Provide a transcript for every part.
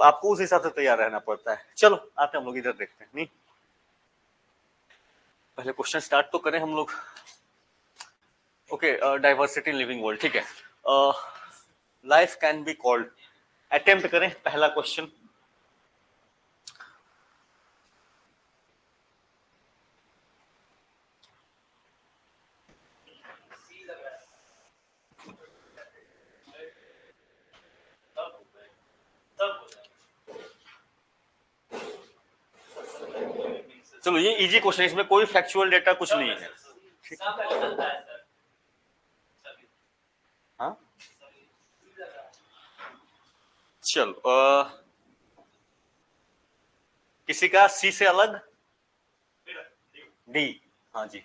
आपको उस हिसाब से तैयार रहना पड़ता है। चलो आते हैं हम लोग इधर देखते हैं। नहीं, पहले क्वेश्चन स्टार्ट तो करें हम लोग। Okay, diversity in living world, ठीक है। Life can be called, attempt करें पहला क्वेश्चन। चलो ये इजी क्वेश्चन, इसमें कोई फैक्चुअल डेटा कुछ नहीं है। हाँ चलो, किसी का सी से अलग डी, हाँ जी।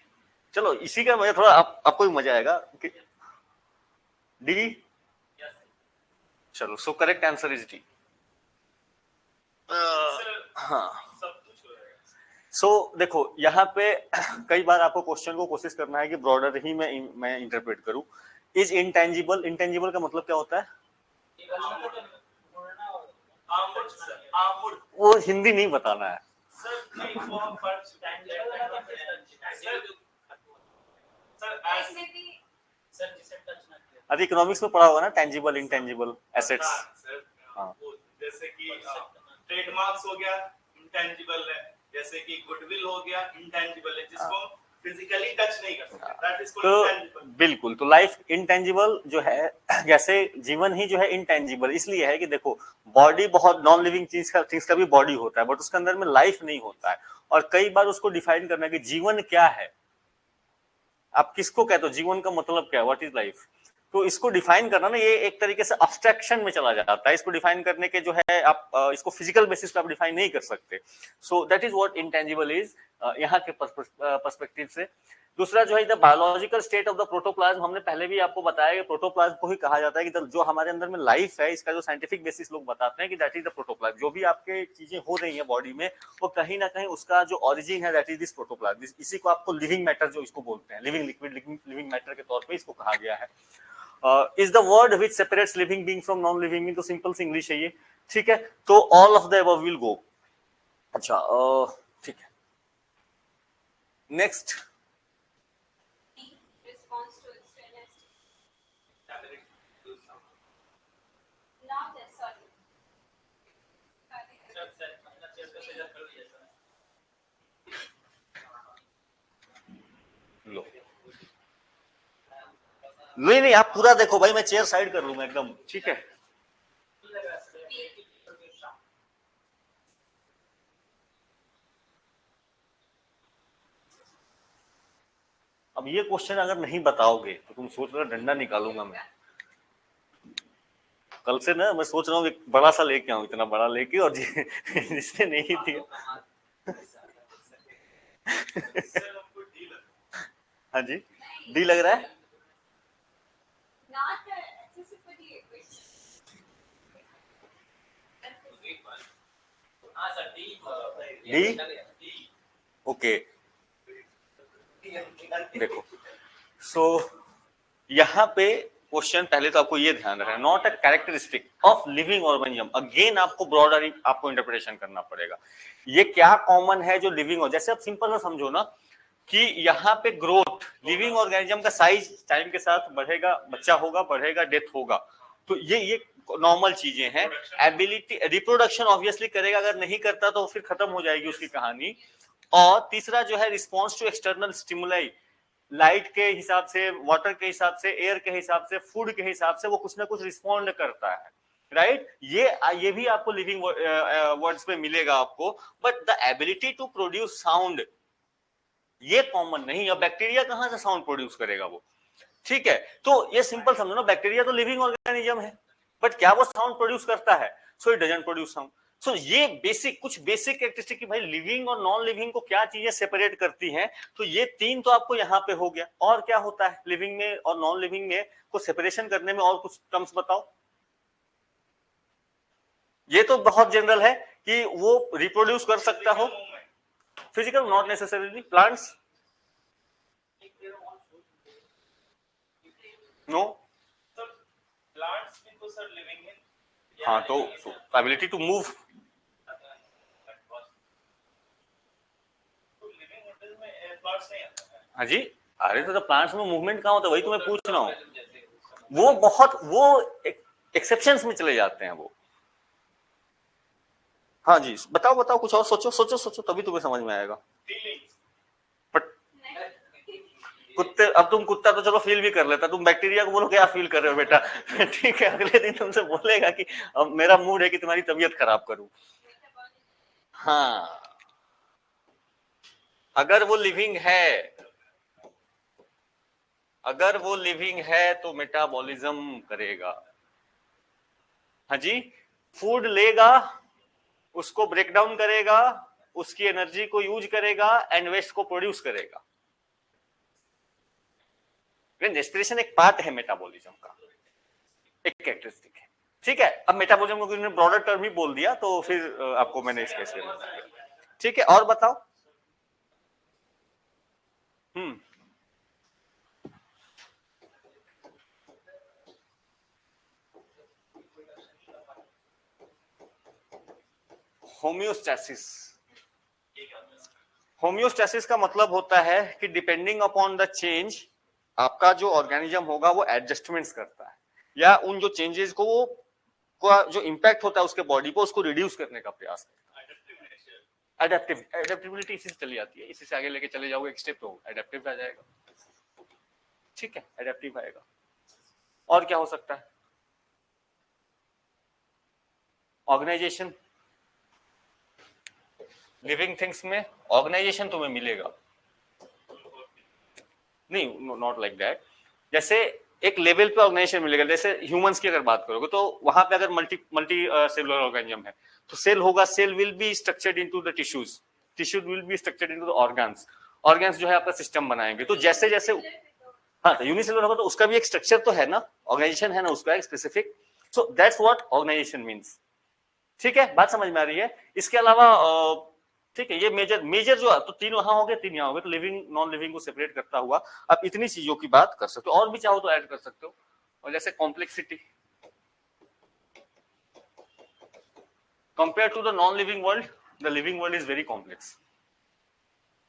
चलो इसी का मजा थोड़ा आपको भी मजा आएगा। डी, चलो so correct answer is D. हाँ सो देखो यहाँ पे कई बार आपको क्वेश्चन को कोशिश करना है कि ब्रॉडर ही मैं इंटरप्रेट करूं। इज इंटेंजिबल, इंटेंजिबल का मतलब क्या होता है? वो हिंदी नहीं बताना है। अभी इकोनॉमिक्स में पढ़ा होगा ना, टेंजिबल इंटेंजिबल एसेट्स। हाँ जैसे कि ट्रेडमार्क्स हो गया इंटेंजिबल है, जैसे कि गुडविल हो गया इंटेंजिबल है, जिसको फिजिकली टच नहीं कर सकते, दैट इज कॉल्ड इंटेंजिबल। बिल्कुल, तो लाइफ इंटेंजिबल जो है, जैसे जीवन ही जो है इंटेंजिबल इसलिए है कि देखो बॉडी बहुत नॉन लिविंग चीज का भी बॉडी होता है, बट उसके अंदर में लाइफ नहीं होता है। और कई बार उसको डिफाइन करना है कि जीवन क्या है, आप किसको कहते हो, जीवन का मतलब क्या है, व्हाट इज लाइफ। तो इसको डिफाइन करना ना, ये एक तरीके से अब्स्ट्रैक्शन में चला जाता है। इसको डिफाइन करने के जो है आप इसको फिजिकल बेसिस पे आप डिफाइन नहीं कर सकते। So that is what intangible is यहाँ के पर्सपेक्टिव से। दूसरा जो है the biological state of the protoplasm, हमने पहले भी आपको बताया कि प्रोटोप्लाज्म को ही कहा जाता है कि जो हमारे अंदर में लाइफ है, इसका जो साइंटिफिक बेसिस लोग बताते हैं कि दैट इज द प्रोटोप्लाज्म। जो भी आपके चीजें हो रही है बॉडी में, वो कहीं ना कहीं उसका जो ओरिजिन है दैट इज दिस प्रोटोप्लाज्म। इसी को आपको लिविंग मैटर जो इसको बोलते हैं, लिविंग लिक्विड लिविंग मैटर के तौर पे इसको कहा गया है। Is the word which separates living being from non living being, तो सिंपल सी इंग्लिश है ये, ठीक है। तो all of the above will go. अच्छा ठीक है, नेक्स्ट। लो नहीं नहीं, आप पूरा देखो भाई, मैं चेयर साइड कर लूंगा एकदम, ठीक है। अब ये क्वेश्चन अगर नहीं बताओगे तो तुम सोच रहे डंडा निकालूंगा मैं कल से ना। मैं सोच रहा हूँ एक बड़ा सा लेके आऊं, इतना बड़ा लेके, और जिसने नहीं दिया हाँ जी, डी लग रहा है। डी, ओके देखो। सो यहाँ पे क्वेश्चन पहले तो आपको ये ध्यान रखना, not a characteristic of living organism. Again आपको ब्रॉडर आपको इंटरप्रिटेशन करना पड़ेगा। ये क्या कॉमन है जो लिविंग हो, जैसे आप सिंपल ना समझो ना कि यहाँ पे ग्रोथ, लिविंग ऑर्गेनिज्म का साइज टाइम के साथ बढ़ेगा, बच्चा होगा, बढ़ेगा, डेथ होगा, तो ये नॉर्मल चीजें हैं। एबिलिटी, रिप्रोडक्शन ऑब्वियसली करेगा, अगर नहीं करता तो फिर खत्म हो जाएगी उसकी कहानी। और तीसरा जो है response to external stimuli, light के हिसाब से, वाटर के हिसाब से, एयर के हिसाब से, फूड के हिसाब से वो कुछ ना कुछ रिस्पॉन्ड करता है, राइट। ये भी आपको लिविंग वर्ड्स में मिलेगा आपको। But the ability to produce sound ये कॉमन नहीं है। बैक्टीरिया कहां से साउंड प्रोड्यूस करेगा वो, ठीक है। तो ये सिंपल समझो ना, बैक्टीरिया तो लिविंग ऑर्गेनिज्म है, बट क्या वो साउंड प्रोड्यूस करता है? So it doesn't produce sound. So ये कुछ बेसिक कैरेक्टरिस्टिक कि भाई लिविंग और नॉन लिविंग को क्या चीजें सेपरेट करती हैं, तो ये तीन तो आपको यहाँ पे हो गया। और क्या होता है लिविंग में और नॉन लिविंग में को सेपरेशन करने में, और कुछ टर्म्स बताओ। ये तो बहुत जनरल है कि वो रिप्रोड्यूस कर सकता हो, physical not necessarily. Plants no, plants भी तो सर लिविंग है, हाँ तो एबिलिटी टू मूव, लिविंग में प्लॉट्स नहीं आता है। हाँ जी, अरे तो प्लांट्स में मूवमेंट कहाँ होता है, वही तो मैं पूछ रहा हूँ। वो बहुत वो एक्सेप्शंस में चले जाते हैं वो। हाँ जी, बताओ बताओ कुछ और, सोचो सोचो सोचो, तभी तुम्हें समझ में आएगा। फीलिंग्स, बट कुत्ते, अब तुम कुत्ता तो चलो फील भी कर लेता, तुम बैक्टीरिया को बोलो क्या फील कर रहे हो बेटा ठीक है, अगले दिन तुमसे बोलेगा कि अब मेरा मूड है कि तुम्हारी तबीयत खराब करूं। हाँ, अगर वो लिविंग है, अगर वो लिविंग है तो मेटाबॉलिज्म करेगा। हाँ जी, फूड लेगा, उसको ब्रेक डाउन करेगा, उसकी एनर्जी को यूज करेगा एंड वेस्ट को प्रोड्यूस करेगा। रेस्पिरेशन एक पार्ट है मेटाबॉलिज्म का, एक कैरेक्टरिस्टिक है। ठीक है, अब मेटाबॉलिज्म को ब्रॉडर टर्म ही बोल दिया तो फिर आपको मैंने इस केस में, ठीक है, और बताओ। हम्म, होम्योस्टैसिस। होम्योस्टैसिस का मतलब होता है कि डिपेंडिंग अपॉन द चेंज, आपका जो ऑर्गेनिज्म होगा वो एडजस्टमेंट्स करता है, या उन जो चेंजेस को वो जो इंपैक्ट होता है उसके बॉडी पर, उसको रिड्यूस करने का प्रयास करता है। एडेप्टिबिलिटी इसी से चली जाती है, इसी से आगे लेके चले जाओगे एक स्टेप तो एडेप्टिव आ जाएगा। ठीक है, एडेप्टिव आएगा। और क्या हो सकता है? ऑर्गेनाइजेशन, लिविंग थिंग्स में ऑर्गेनाइजेशन तुम्हें मिलेगा नहीं, नॉट लाइक दैट। जैसे एक लेवल पे ऑर्गेनाइजेशन मिलेगा, जैसे ह्यूमंस की अगर बात करोगे तो वहां पे अगर मल्टी सेलुलर ऑर्गेनिज्म है तो सेल होगा, cell will be structured into the tissues, tissues will be structured into the organs, organs जो है आपका सिस्टम बनाएंगे। तो जैसे जैसे, हाँ तो यूनिसेलुलर होगा तो उसका भी एक स्ट्रक्चर तो है ना, ऑर्गेनाइजेशन है ना उसका एक specific, so that's what organisation means. ठीक है, बात समझ में आ रही है? इसके अलावा ठीक है, ये मेजर मेजर जो, तो तीन वहां हो गए, तीन यहाँ हो गए, तो लिविंग नॉन लिविंग को सेपरेट करता हुआ आप इतनी चीजों की बात कर सकते हो, और भी चाहो तो ऐड कर सकते हो। और जैसे complexity compare to the non living world, the living world is very complex.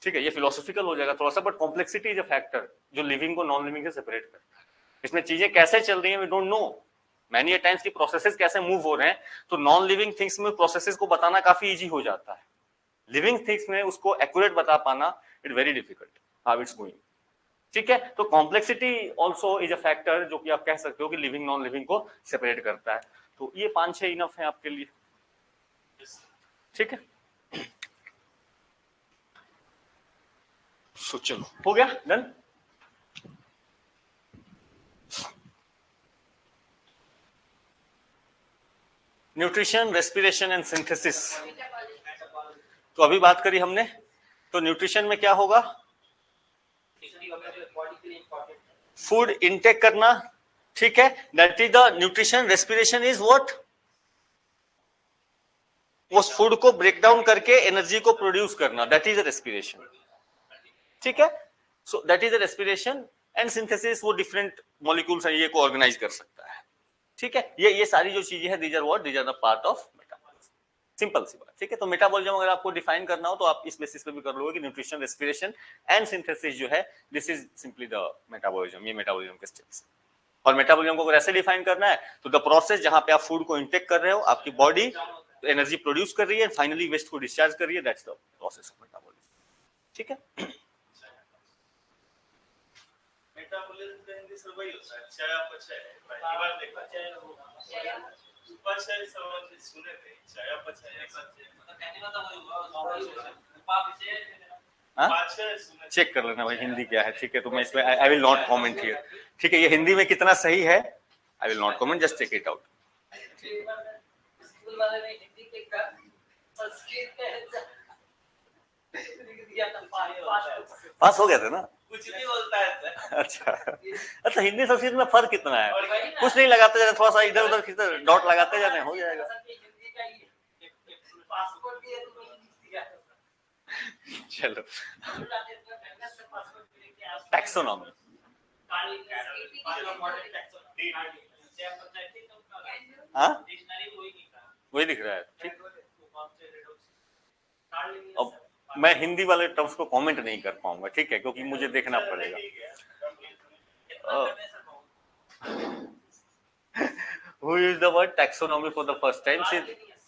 ठीक है, ये फिलोसॉफिकल हो जाएगा थोड़ा सा, but complexity is a factor जो लिविंग को नॉन लिविंग से सेपरेट करता है। इसमें चीजें कैसे चल रही हैं we don't know, many times की प्रोसेसेस कैसे मूव हो रहे हैं, तो नॉन लिविंग थिंग्स में प्रोसेसेस को बताना काफी इजी हो जाता है, लिविंग थिंग्स में उसको एक्यूरेट बता पाना it very difficult, how it's going. ठीक है, तो complexity also is a factor जो कि आप कह सकते हो कि लिविंग नॉन लिविंग को सेपरेट करता है। तो ये 5-6 इनफ है आपके लिए। ठीक है, सो चलो हो गया, done. Nutrition, respiration and synthesis, तो अभी बात करी हमने। तो न्यूट्रिशन में क्या होगा? फूड इनटेक करना, ठीक है, that is the nutrition. Respiration is what? उस फूड को ब्रेक डाउन करके एनर्जी को प्रोड्यूस करना, दैट इज रेस्पिरेशन। ठीक है, so that is respiration. And synthesis, वो डिफरेंट मॉलिक्यूल्स हैं ये को ऑर्गेनाइज कर सकता है। ठीक है, ये सारी जो चीजें हैं these are what, these are the part of metabolism. Simple सी बात। ठीक है, तो मेटाबॉलिज्म अगर आपको डिफाइन करना हो तो आप इस बेसिस पे भी कर लोगे कि न्यूट्रिशन, रेस्पिरेशन एंड सिंथेसिस जो है this is simply the metabolism, ये मेटाबॉलिज्म के स्टेप्स। और मेटाबॉलिज्म को अगर ऐसे डिफाइन करना है तो द प्रोसेस जहां पे आप फूड को इंटेक कर रहे हो, आपकी बॉडी एनर्जी प्रोड्यूस कर रही है, फाइनली वेस्ट को डिस्चार्ज कर रही है, that's the process of metabolism. ठीक है, मेटाबॉलिज्म का हिंदी सर वही होता है, चयापचय। पहली बार देखा, उपचय समझ सुने थे, चयापचय मतलब कहने का तो वही हुआ, उपापचय सुने। चेक कर लेना भाई हिंदी क्या है। ठीक है, तो मैं इसमें I will not comment here. ठीक है, ये हिंदी में कितना सही है I will not comment, just check it out. School वाले ने हिंदी के का संस्कृत पास हो गए थे ना? कुछ भी बोलता है सर। अच्छा अच्छा, हिंदी संस्कृत में फर्क कितना है? कुछ नहीं लगाते जाने, थोड़ा सा इधर उधर खींचते डॉट लगाते जाने, हो जाएगा। चलो, टैक्सोनॉमी, हाँ वही दिख रहा है। ठीक, अब मैं हिंदी वाले टर्म्स को कमेंट नहीं कर पाऊंगा, ठीक है, क्योंकि मुझे देखना पड़ेगा। Who used the word taxonomy for the first time?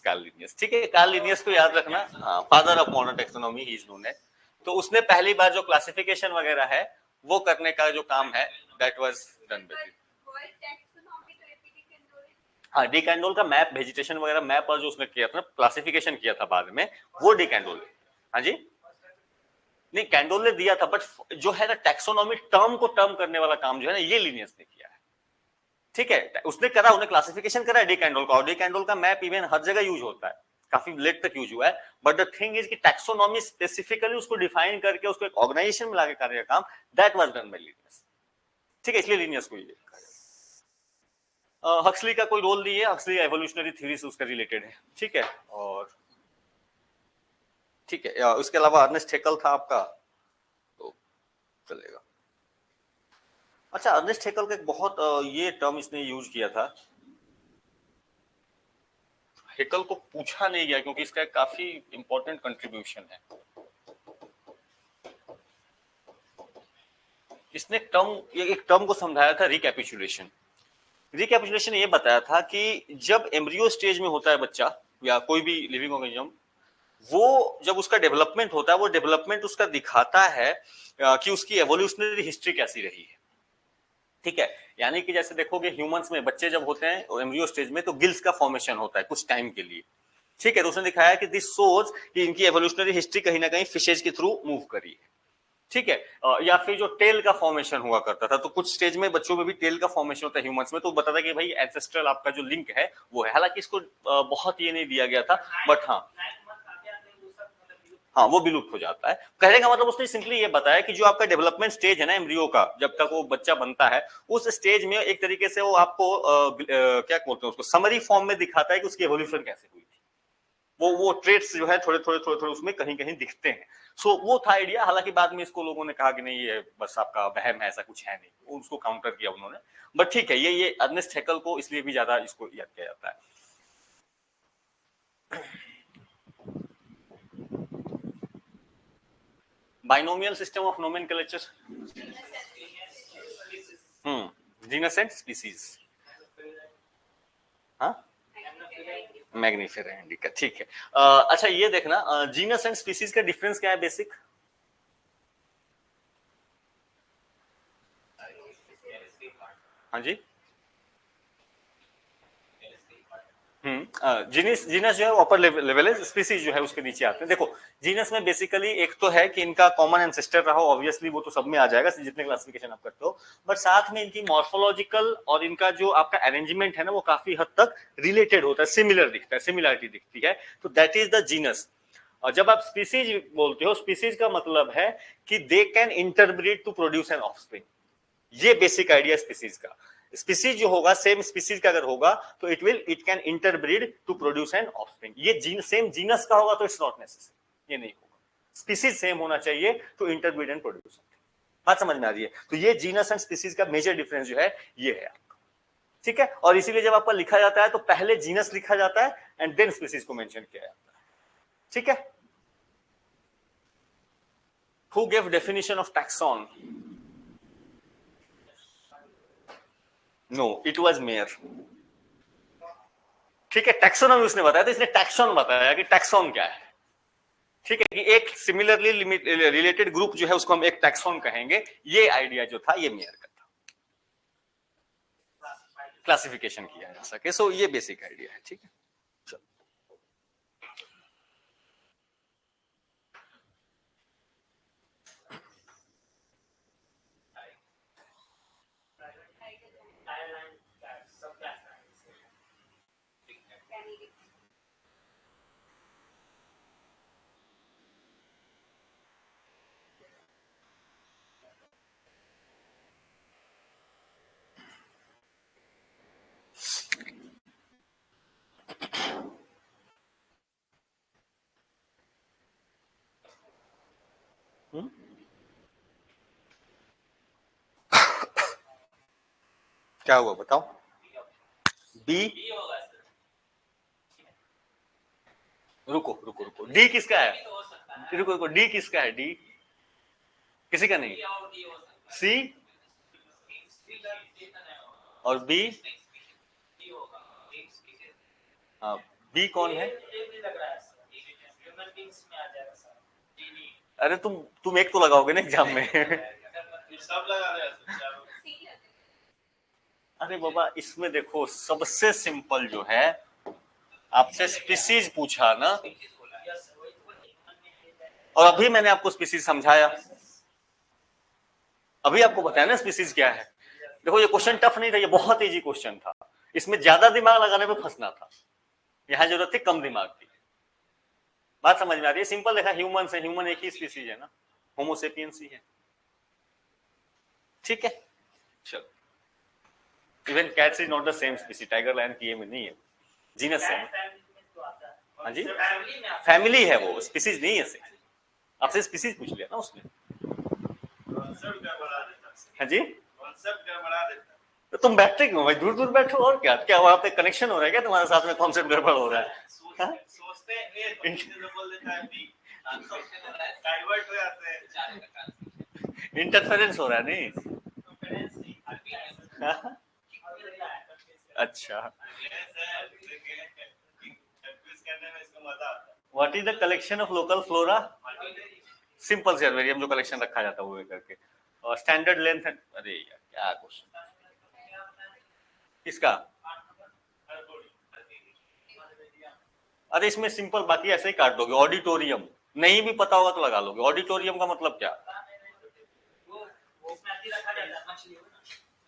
Carl Linnaeus. ठीक है, कार्ल लिनियस को याद रखना, father of modern taxonomy he is known as. तो उसने पहली बार जो क्लासिफिकेशन वगैरह है वो करने का जो काम है दैट वाज डन बाय। हाँ, डी कैंडोल का मैप, वेजिटेशन वगैरह मैप और जो उसने किया था, क्लासिफिकेशन किया था बाद में, वो डी कैंडोल। हाँ जी, नहीं कैंडोल ने दिया था, बट जो है ना टैक्सोनॉमी टर्म को टर्म करने वाला काम जो है ना ये लिनियस ने किया है। ठीक है, उसने करा, उन्हें क्लासिफिकेशन करा डी कैंडोल का, और डी कैंडोल का मैप इवन हर जगह यूज होता है, काफी लेट तक यूज हुआ है। बट द थिंग इज कि टैक्सोनॉमी स्पेसिफिकली उसको डिफाइन करके उसको एक ऑर्गेनाइजेशन में लाके करने का काम that was done by Linnaeus. ठीक है, इसलिए लिनियस को ये हक्सली का कोई रोल नहीं है, हक्सली एवोल्यूशनरी थ्योरी से उसका रिलेटेड है। ठीक है, और ठीक है, उसके अलावा अर्नेस्ट हेकल था आपका, तो चलेगा। अच्छा, अर्नेस्ट हेकल का एक बहुत ये टर्म इसने यूज किया था, हेकल को पूछा नहीं गया क्योंकि इसका एक काफी इंपॉर्टेंट कंट्रीब्यूशन है। इसने एक टर्म को समझाया था, रिकैपिचुलेशन। रिकैपिचुलेशन ये बताया था कि जब एम्ब्रियो स्टेज में होता है बच्चा या कोई भी लिविंग ऑर्गेनिज्म, वो जब उसका डेवलपमेंट होता है, वो डेवलपमेंट उसका दिखाता है कि उसकी एवोल्यूशनरी हिस्ट्री कैसी रही है। ठीक है, यानी कि जैसे देखोगे ह्यूमंस में बच्चे जब होते हैं एम्ब्रियो स्टेज में तो गिल्स का फॉर्मेशन होता है कुछ टाइम के लिए। ठीक है, तो उसने दिखाया कि दिस शोज कि इनकी एवोल्यूशनरी हिस्ट्री कहीं ना कहीं फिशेज के थ्रू मूव करी है। ठीक है, या फिर जो टेल का फॉर्मेशन हुआ करता था, तो कुछ स्टेज में बच्चों में भी टेल का फॉर्मेशन होता है ह्यूमंस में, तो बताता कि भाई एंसेस्ट्रल आपका जो लिंक है वो है। हालांकि इसको बहुत ये नहीं दिया गया था, बट हाँ हाँ वो विलुप्त हो जाता है। कहने का मतलब उसने सिंपली ये बताया कि जो आपका डेवलपमेंट स्टेज है ना एम्ब्रियो का, जब तक वो बच्चा बनता है, उस स्टेज में एक तरीके से वो आपको क्या बोलते हैं उसको, समरी फॉर्म में दिखाता है कि उसकी एवोल्यूशन कैसे हुई थी। वो ट्रेड्स जो है थोड़े थोड़े थोड़े थोड़े उसमें कहीं कहीं दिखते हैं। सो वो था आइडिया। हालांकि बाद में इसको लोगों ने कहा कि नहीं ये बस आपका वहम है, ऐसा कुछ है नहीं, उसको काउंटर किया उन्होंने। बट ठीक है, ये अर्नेस्ट हेकल को इसलिए भी ज्यादा इसको याद किया जाता है। Binomial system of nomenclature, genus and species. हाँ, मैग्निफेरा इंडिका। ठीक है, अच्छा ये देखना, जीनस एंड स्पीसीज का डिफरेंस क्या है बेसिक? हाँ जी, जीनस जीनस जो है वो अपर लेवल है, स्पीसीज जो है उसके नीचे आते हैं। देखो जीनस में बेसिकली एक तो है कि इनका कॉमन एंसेस्टर रहा, ऑब्वियसली वो तो सब में आ जाएगा जितने क्लासिफिकेशन आप करते हो, बट साथ में इनकी मॉर्फोलॉजिकल और इनका जो आपका अरेंजमेंट है ना वो काफी हद तक रिलेटेड होता है, सिमिलर दिखता है, सिमिलरिटी दिखती है, तो दैट इज द जीनस। और जब आप स्पीसीज बोलते हो, स्पीसीज का मतलब है कि they can interbreed to produce an offspring. ये बेसिक आइडिया स्पीसीज का। स्पीसीज जो होगा, सेम स्पीसीज का अगर होगा तो it can interbreed to produce an offspring. ये सेम जीनस का होगा तो इट्स नॉट नेसेसरी, ये नहीं होगा। स्पीसीज सेम होना चाहिए तो इंटरब्रीड एंड प्रोड्यूस। बात समझ में आ रही है? तो ये जीनस एंड स्पीसीज का मेजर डिफरेंस जो है ये है आपका। ठीक है, और इसीलिए जब आपका लिखा जाता है तो पहले जीनस लिखा जाता है एंड देन स्पीसीज को मेंशन किया जाता है। ठीक है, who give definition of taxon? No, it was Mayr. ठीक है, टैक्सोनॉमी उसने बताया, तो इसने टैक्सॉन बताया कि टैक्सॉन क्या है। ठीक है, कि एक सिमिलरली रिलेटेड ग्रुप जो है उसको हम एक टैक्सॉन कहेंगे। ये आइडिया जो था ये मेयर का था, क्लासिफिकेशन किया जा सके। सो ये बेसिक आइडिया है। ठीक है, चलो। क्या हुआ बताओ? बी, बी होगा सर। रुको रुको रुको, डी किसका है? तो हो सकता है। रुको रुको, डी किसका है? डी किसी का नहीं। बी और डी हो सकता है। सी और बी, बी होगा। हाँ बी कौन है? ये भी लग रहा है सर, ह्यूमन बींग्स में आ जाएगा सर। D D. अरे तुम एक तो लगाओगे ना एग्जाम में। सब लगा रहे हैं सर। अरे बाबा इसमें देखो सबसे सिंपल जो है, आपसे स्पीसीज पूछा ना, और अभी मैंने आपको स्पीसीज समझाया, अभी आपको बताया ना स्पीसीज क्या है। देखो ये क्वेश्चन टफ नहीं था, ये बहुत इजी क्वेश्चन था, इसमें ज्यादा दिमाग लगाने पे फंसना था, यहाँ जरूरत थी कम दिमाग की। बात समझ में आ रही है? सिंपल देखा, ह्यूमन से, ह्यूमन एक ही स्पीसीज है ना, होमोसेपियंस ही है, ठीक है। चलो, even cats is not the same species, tiger lion की ये में नहीं है, जीनस है। हाँ जी, फैमिली है वो, स्पीसीज नहीं है। आपसे स्पीसीज पूछ लिया ना उसने। हाँ जी, तो तुम बैठते क्यों भाई, दूर दूर बैठो, और क्या क्या वहां पे कनेक्शन हो रहा है क्या तुम्हारे साथ में, कॉन्सेप्ट गड़बड़ हो रहा है? सोचते हैं तो बोल देता है बी, डाइवर्ट हो जाते हैं, इंटरफेरेंस हो रहा है नहीं? अच्छा, what is the collection of local flora? Simple से हेर्बेरियम जो कलेक्शन रखा जाता है वो करके, और स्टैंडर्ड लेंथ है। अरे यार क्या क्वेश्चन किसका? अरे इसमें सिंपल, बाकी ऐसे ही काट दोगे। ऑडिटोरियम नहीं भी पता होगा तो लगा लोगे। ऑडिटोरियम का मतलब क्या?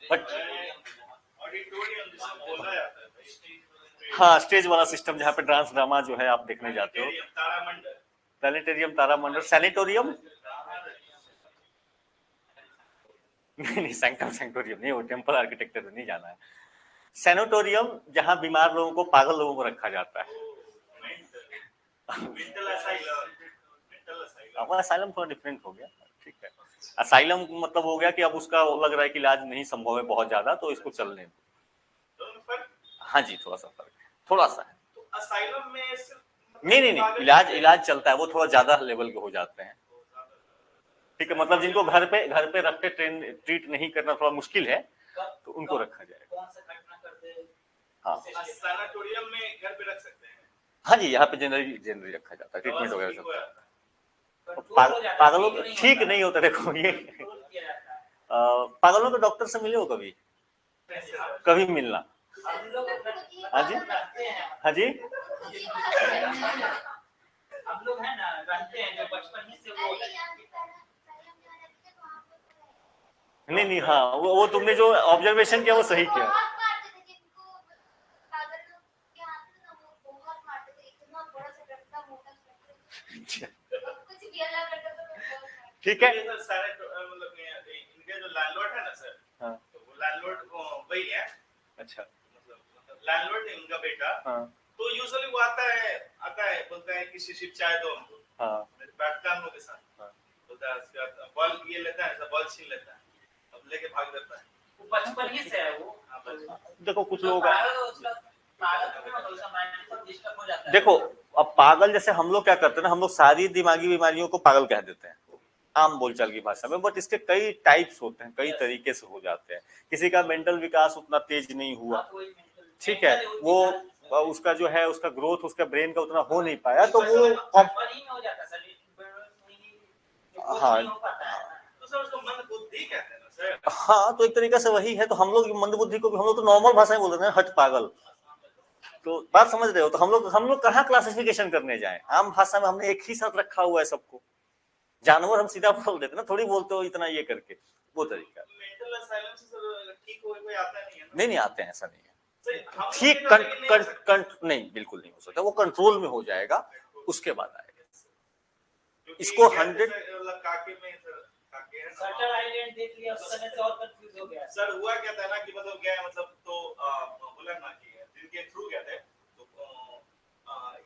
बट हाँ, स्टेज वाला सिस्टम जहाँ पे डांस ड्रामा जो है आप देखने जाते हो। प्लेनेटेरियम, तारामंडल, सैनिटोरियम नहीं, सैंक्टम सैंक्टोरियम नहीं, वो टेम्पल आर्किटेक्चर में नहीं जाना है। सैनिटोरियम जहाँ बीमार लोगों को, पागल लोगों को रखा जाता है। असाइलम थोड़ा डिफरेंट हो गया, ठीक है। असाइलम मतलब हो गया कि अब उसका लग रहा है कि इलाज नहीं संभव है बहुत ज्यादा, तो इसको चलने दो। हाँ जी, थोड़ा सा फर्क है, थोड़ा सा है। तो असाइलम में नहीं, इलाज चलता है, वो थोड़ा ज्यादा लेवल के हो जाते हैं, ठीक है। मतलब जिनको घर पे रख के ट्रीट नहीं करना थोड़ा मुश्किल है, तो उनको रखा जाएगा। हाँ, सैनिटोरियम में घर पे रख सकते हैं। हाँ जी, यहाँ पे जनरली रखा जाता है, ट्रीटमेंट वगैरह सब। पागलों को ठीक नहीं होता, देखो ये पागलों के डॉक्टर से मिले हो कभी? कभी मिलना। हाँ जी, हाँ जी, हम लोग है ना, रहते हैं जो बचपन ही से वो नहीं, हाँ वो तुमने जो ऑब्जर्वेशन किया वो सही किया। ठीक है, मतलब इनके जो लैंडलॉर्ड है ना सर, हाँ, तो वो लैंडलॉर्ड वही है। अच्छा, मतलब लैंडलॉर्ड है उनका बेटा। हाँ, तो यूजुअली वो आता है बोलता है कि शिशिर चाय दो हमको। हाँ, बैठता है हम लोग के साथ, हाँ, बोलता है उसके बाद बॉल ये लेता है, बॉल छीन लेता है, अब लेके भाग जाता है। वो बचपन ही से है वो। देखो कुछ लोग, डिस्टर्ब हो जाता है। देखो अब पागल जैसे हम लोग क्या करते हैं ना, हम लोग सारी दिमागी बीमारियों को पागल कह देते हैं आम बोलचाल की भाषा में, बट इसके कई टाइप्स होते हैं, कई तरीके से हो जाते हैं। किसी का मेंटल विकास उतना तेज नहीं हुआ, ठीक है, वो उसका जो है उसका ग्रोथ उसका ब्रेन का उतना हो नहीं पाया, तो वो हाँ, हाँ तो एक तरीके से वही है। तो हम लोग मंदबुद्धि को भी हम लोग तो नॉर्मल भाषा में बोल रहे हैं, हट पागल। तो बात समझ रहे हो? तो हम लोग कहाँ क्लासिफिकेशन करने जाएं? आम भाषा में हमने एक ही साथ रखा हुआ है सबको। जानवर हम सीधा बोल देते ना, थोड़ी बोलते हो इतना ये करके, वो तरीका। मेंटल असाइलम से सर ठीक कोई आता नहीं है ना? नहीं, आते हैं, ऐसा नहीं है। ठीक नहीं, बिल्कुल नहीं हो सकता, वो कंट्रोल में हो जाएगा, उसके बाद आएगा। इसको 100 सटर आइलैंड देख लिया, उस समय से और कंफ्यूज हो गया। सर हुआ क्या था ना कि मतलब गया, मतलब तो बोला ना कि जिनके थ्रू गए थे, तो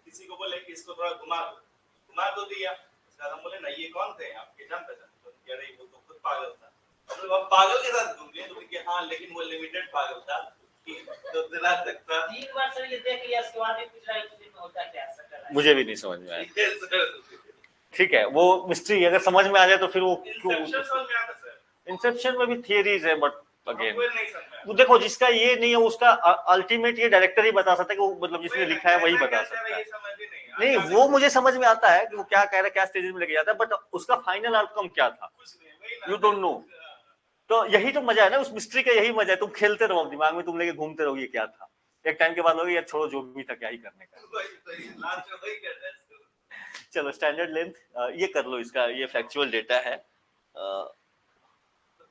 किसी को बोले कि इसको थोड़ा घुमा दो दिया। हम बोले ना ये कौन थे आपके जान पहचान? तो कह रही वो तो खुद पागल था। मतलब अब पागल के साथ घूम गए, तो कि हाँ लेकिन वो लिमिटेड पागल था, तो दिला सकता 3 बार सर ये देख लिया, उसके बाद भी पूछ रहा है कि में होता क्या सर कर रहा है। मुझे भी नहीं समझ में आया। है। ठीक है, वो मिस्ट्री अगर समझ में आ जाए तो फिर वो क्यों। इंसेप्शन समझ में आता सर, इंसेप्शन में भी थियरीज है, बट अगेन हमको नहीं समझ में आता। वो देखो जिसका ये नहीं है उसका अल्टीमेट ये डायरेक्टर ही बता सकता है कि वो मतलब जिसने लिखा है वही बता सकता है। ये समझ ही नहीं नहीं, आता। वो मुझे समझ में आता है कि वो क्या कह रहा है, क्या स्टेजेस में लेके जाता है, बट उसका फाइनल आउटकम क्या था कुछ नहीं, वही ना। You don't know. तो यही तो मजा है ना उस मिस्ट्री का, यही मजा है, तुम खेलते रहो दिमाग में, तुम लेके घूमते रहो ये क्या था, एक टाइम के बाद लोगे यार छोड़ो जो भी था क्या ही करने का। वही लास्ट में वही कर रहा है। चलो स्टैंडर्ड लेंथ ये कर लो, इसका ये फैक्चुअल डेटा है।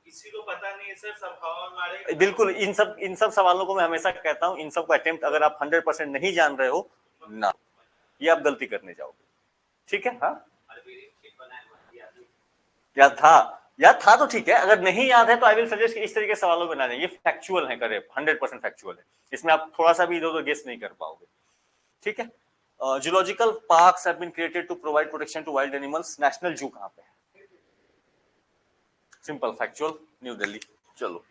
किसी को पता नहीं है सर, सब हवा में मारेगा। बिल्कुल, इन सब सवालों को मैं हमेशा कहता हूँ, इन सब को अटेम्प्ट अगर आप 100% नहीं जान रहे हो ना, ये आप गलती करने जाओगे। ठीक है, हाँ याद था तो ठीक है, अगर नहीं याद है तो आई विल सजेस्ट कि इस तरीके के सवालों में ना जाए, ये फैक्चुअल है, करे 100% फैक्चुअल है, इसमें आप थोड़ा सा भी इधर उधर गेस नहीं कर पाओगे। ठीक है, zoological parks have been created to provide protection to wild animals, national zoo कहां पे है? Simple factual, new Delhi. चलो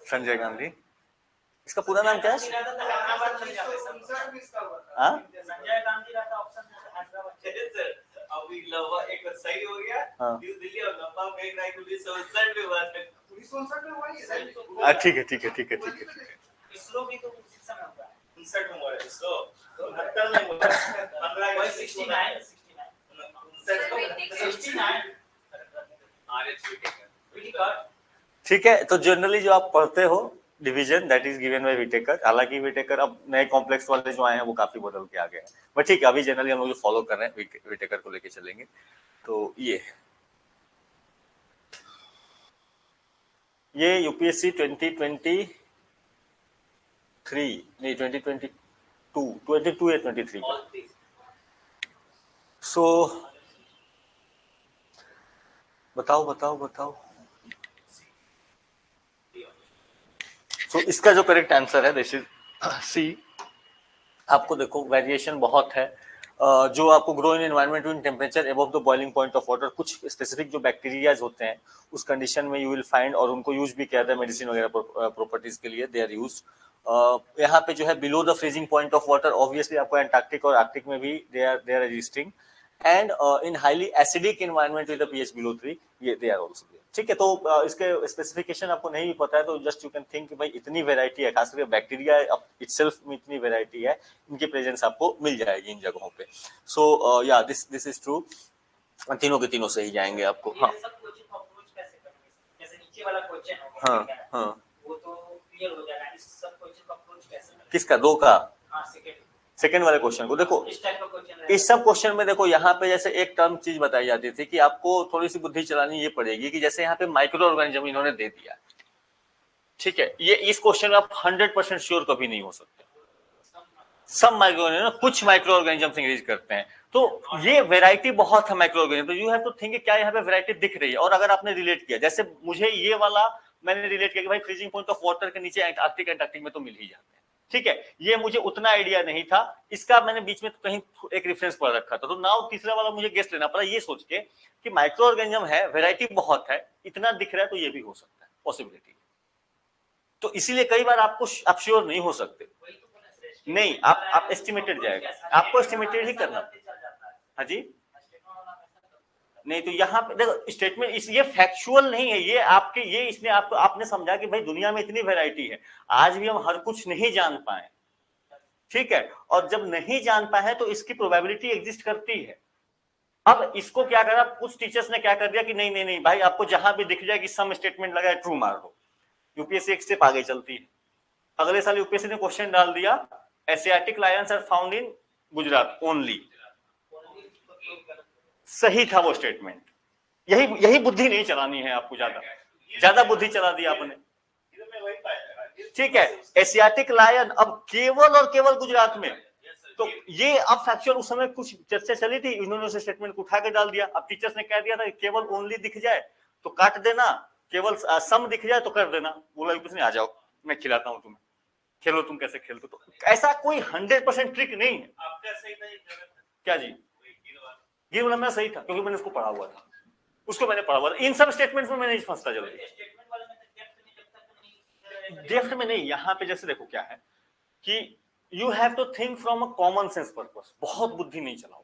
संजय गांधी, इसका पूरा नाम क्या है? संजय गांधी रहता ऑप्शन हैदराबाद। अभी लंबा एक सही हो गया, न्यू दिल्ली और लंबा में ट्राई को 1959 में हुआ था। 1959 में हुआ ये। ठीक है ठीक है ठीक है ठीक है। इसरो भी तो उसी समय हुआ है। 59 में हुआ है इसरो, 69 में हुआ है, 15 वही 69 ठीक है, तो जनरली जो आप पढ़ते हो division that is given by Whittaker, हालांकि विटेकर अब नए कॉम्प्लेक्स वाले जो आए हैं वो काफी बदल के आ गए हैं, बट ठीक है अभी जनरली हम लोग जो फॉलो कर रहे हैं विटेकर को लेके चलेंगे। तो ये यूपीएससी 2023 नहीं 2022 या 23 का। सो बताओ। सो इसका जो करेक्ट आंसर है दिस इज सी। आपको देखो वेरिएशन बहुत है, जो आपको grow in environment with temperature above the boiling point of water, कुछ स्पेसिफिक जो बैक्टीरियाज होते हैं उस कंडीशन में यू विल फाइंड, और उनको यूज भी किया जाता है मेडिसिन वगैरह प्रॉपर्टीज के लिए, दे आर यूज। यहाँ पे जो है below the freezing point of water, obviously आपको एंटार्क्टिक और आर्कटिक में भी they are existing, and in highly acidic environment with pH below 3 ये दे आर आल्सो। ठीक है, तो इसके स्पेसिफिकेशन आपको नहीं भी पता है तो जस्ट यू कैन थिंक भाई इतनी वेराइटी है, खासकर बैक्टीरिया इटसेल्फ में इतनी वेराइटी है, इनकी प्रेजेंस आपको मिल जाएगी इन जगहों पे। सो या दिस इज ट्रू, तीनों के तीनों सही जाएंगे आपको। हाँ जैसे नीचे वाला क्वेश्चन हो गया, हाँ वो तो क्लियर हो जाएगा, इस सब क्वेश्चन का अप्रोच कैसे करेंगे? किसका? दो का हां सेकंड वाले क्वेश्चन को देखो, इस टाइप का क्वेश्चन इस सब क्वेश्चन में देखो यहाँ पे जैसे एक टर्म चीज बताई जाती थी कि आपको थोड़ी सी बुद्धि चलानी ये पड़ेगी कि जैसे यहाँ पे माइक्रो ऑर्गेनिज्म इन्होंने दे दिया, ठीक है, ये इस क्वेश्चन में आप 100% श्योर कभी नहीं हो सकते। सब माइक्रो ऑर्गेनिज्म, कुछ माइक्रो ऑर्गेनिज्म इंग्रेज करते हैं, तो ये वेराइटी बहुत है माइक्रो ऑर्गेनिज्म, तो यू हैव टू थिंक क्या यहाँ पे वेराइटी दिख रही है। और अगर आपने रिलेट किया, जैसे मुझे ये वाला मैंने रिलेट किया कि भाई फ्रीजिंग पॉइंट ऑफ वाटर के नीचे एंटार्क्टिक में तो मिल ही जाते हैं, ठीक है, ये मुझे उतना आइडिया नहीं था, इसका मैंने बीच में कहीं एक रेफरेंस पढ़ रखा था, तो नाउ तीसरा वाला मुझे गेस लेना पड़ा ये सोच के कि माइक्रो ऑर्गेनिज्म है, वेराइटी बहुत है, इतना दिख रहा है तो ये भी हो सकता है, पॉसिबिलिटी। तो इसीलिए कई बार आपको आप श्योर नहीं हो सकते, नहीं आप एस्टिमेटेड जाएगा, आपको एस्टिमेटेड ही करना। हाँ जी, नहीं तो यहाँ पे देखो स्टेटमेंट ये फैक्चुअल नहीं है, ये आपके ये इसने आपको आपने समझा कि भाई दुनिया में इतनी वैरायटी है, आज भी हम हर कुछ नहीं जान पाए, ठीक है, और जब नहीं जान पाए तो इसकी प्रोबेबिलिटी एग्जिस्ट करती है। अब इसको क्या करा, कुछ टीचर्स ने क्या कर दिया कि नहीं नहीं नहीं भाई आपको जहां भी दिख जाए कि सम स्टेटमेंट लगा है ट्रू मार दो, यूपीएससी एक स्टेप आगे चलती है। अगले साल यूपीएससी ने क्वेश्चन डाल दिया Asiatic lions are found in Gujarat only, सही था वो स्टेटमेंट। यही बुद्धि नहीं चलानी है आपको, ज्यादा बुद्धि चला दी आपने, ठीक है, एशियाटिक लायन अब केवल और केवल गुजरात में, तो ये अब फैक्चुअल उस समय कुछ चर्चा चली थी, इन्होंने उस स्टेटमेंट को उठा के डाल दिया। अब टीचर्स ने कह दिया था केवल ओनली दिख जाए तो काट देना, केवल सम दिख जाए तो कर देना, बोला कुछ नहीं, आ जाओ मैं खिलाता हूं तुम्हें, खेलो तुम कैसे खेलते। तो ऐसा कोई 100% ट्रिक नहीं है। आपका सही था, क्या जी? गिर वाला मेरा सही था क्योंकि मैंने इसको पढ़ा हुआ था, उसको मैंने पढ़ा हुआ। इन सब स्टेटमेंट्स में मैं नहीं फंसता जल्दी। स्टेटमेंट वाले में तो डेप्थ में जब तक नहीं डेप्थ में नहीं, यहाँ पे जैसे देखो क्या है कि you have to think from a common sense purpose. बहुत बुद्धि नहीं चलाओ,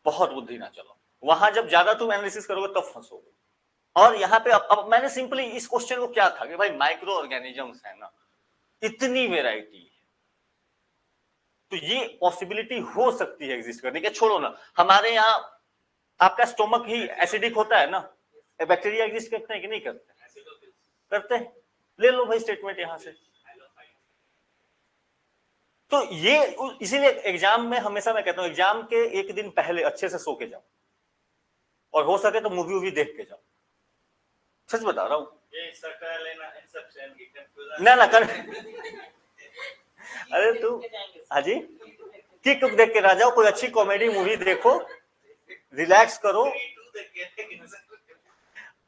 बहुत बुद्धि ना चलाओ। वहां जब ज्यादा तुम एनालिसिस करोगे तब फंसोगे। और यहाँ पे अब मैंने सिंपली इस क्वेश्चन को क्या था कि भाई माइक्रो ऑर्गेनिजम्स है ना, इतनी वेराइटी है, तो ये पॉसिबिलिटी हो सकती है एग्जिस्ट करने के। छोड़ो ना, हमारे यहाँ आपका स्टोमक ही एसिडिक होता है ना, बैक्टीरिया एग्जिस्ट करते हैं कि नहीं करते? करते हैं। ले लो भाई स्टेटमेंट यहां से। तो ये इसीलिए एग्जाम में हमेशा मैं कहता हूं एग्जाम के एक दिन पहले अच्छे से सो के जाओ, और हो सके तो मूवी वूवी देख के जाओ। सच बता रहा हूं। ये सर्कल है ना, इंसेप्शन की कंफ्यूजन ना कर अरे तू हाजी किक देख के ना जाओ, कोई अच्छी कॉमेडी मूवी देखो, रिलैक्स करो,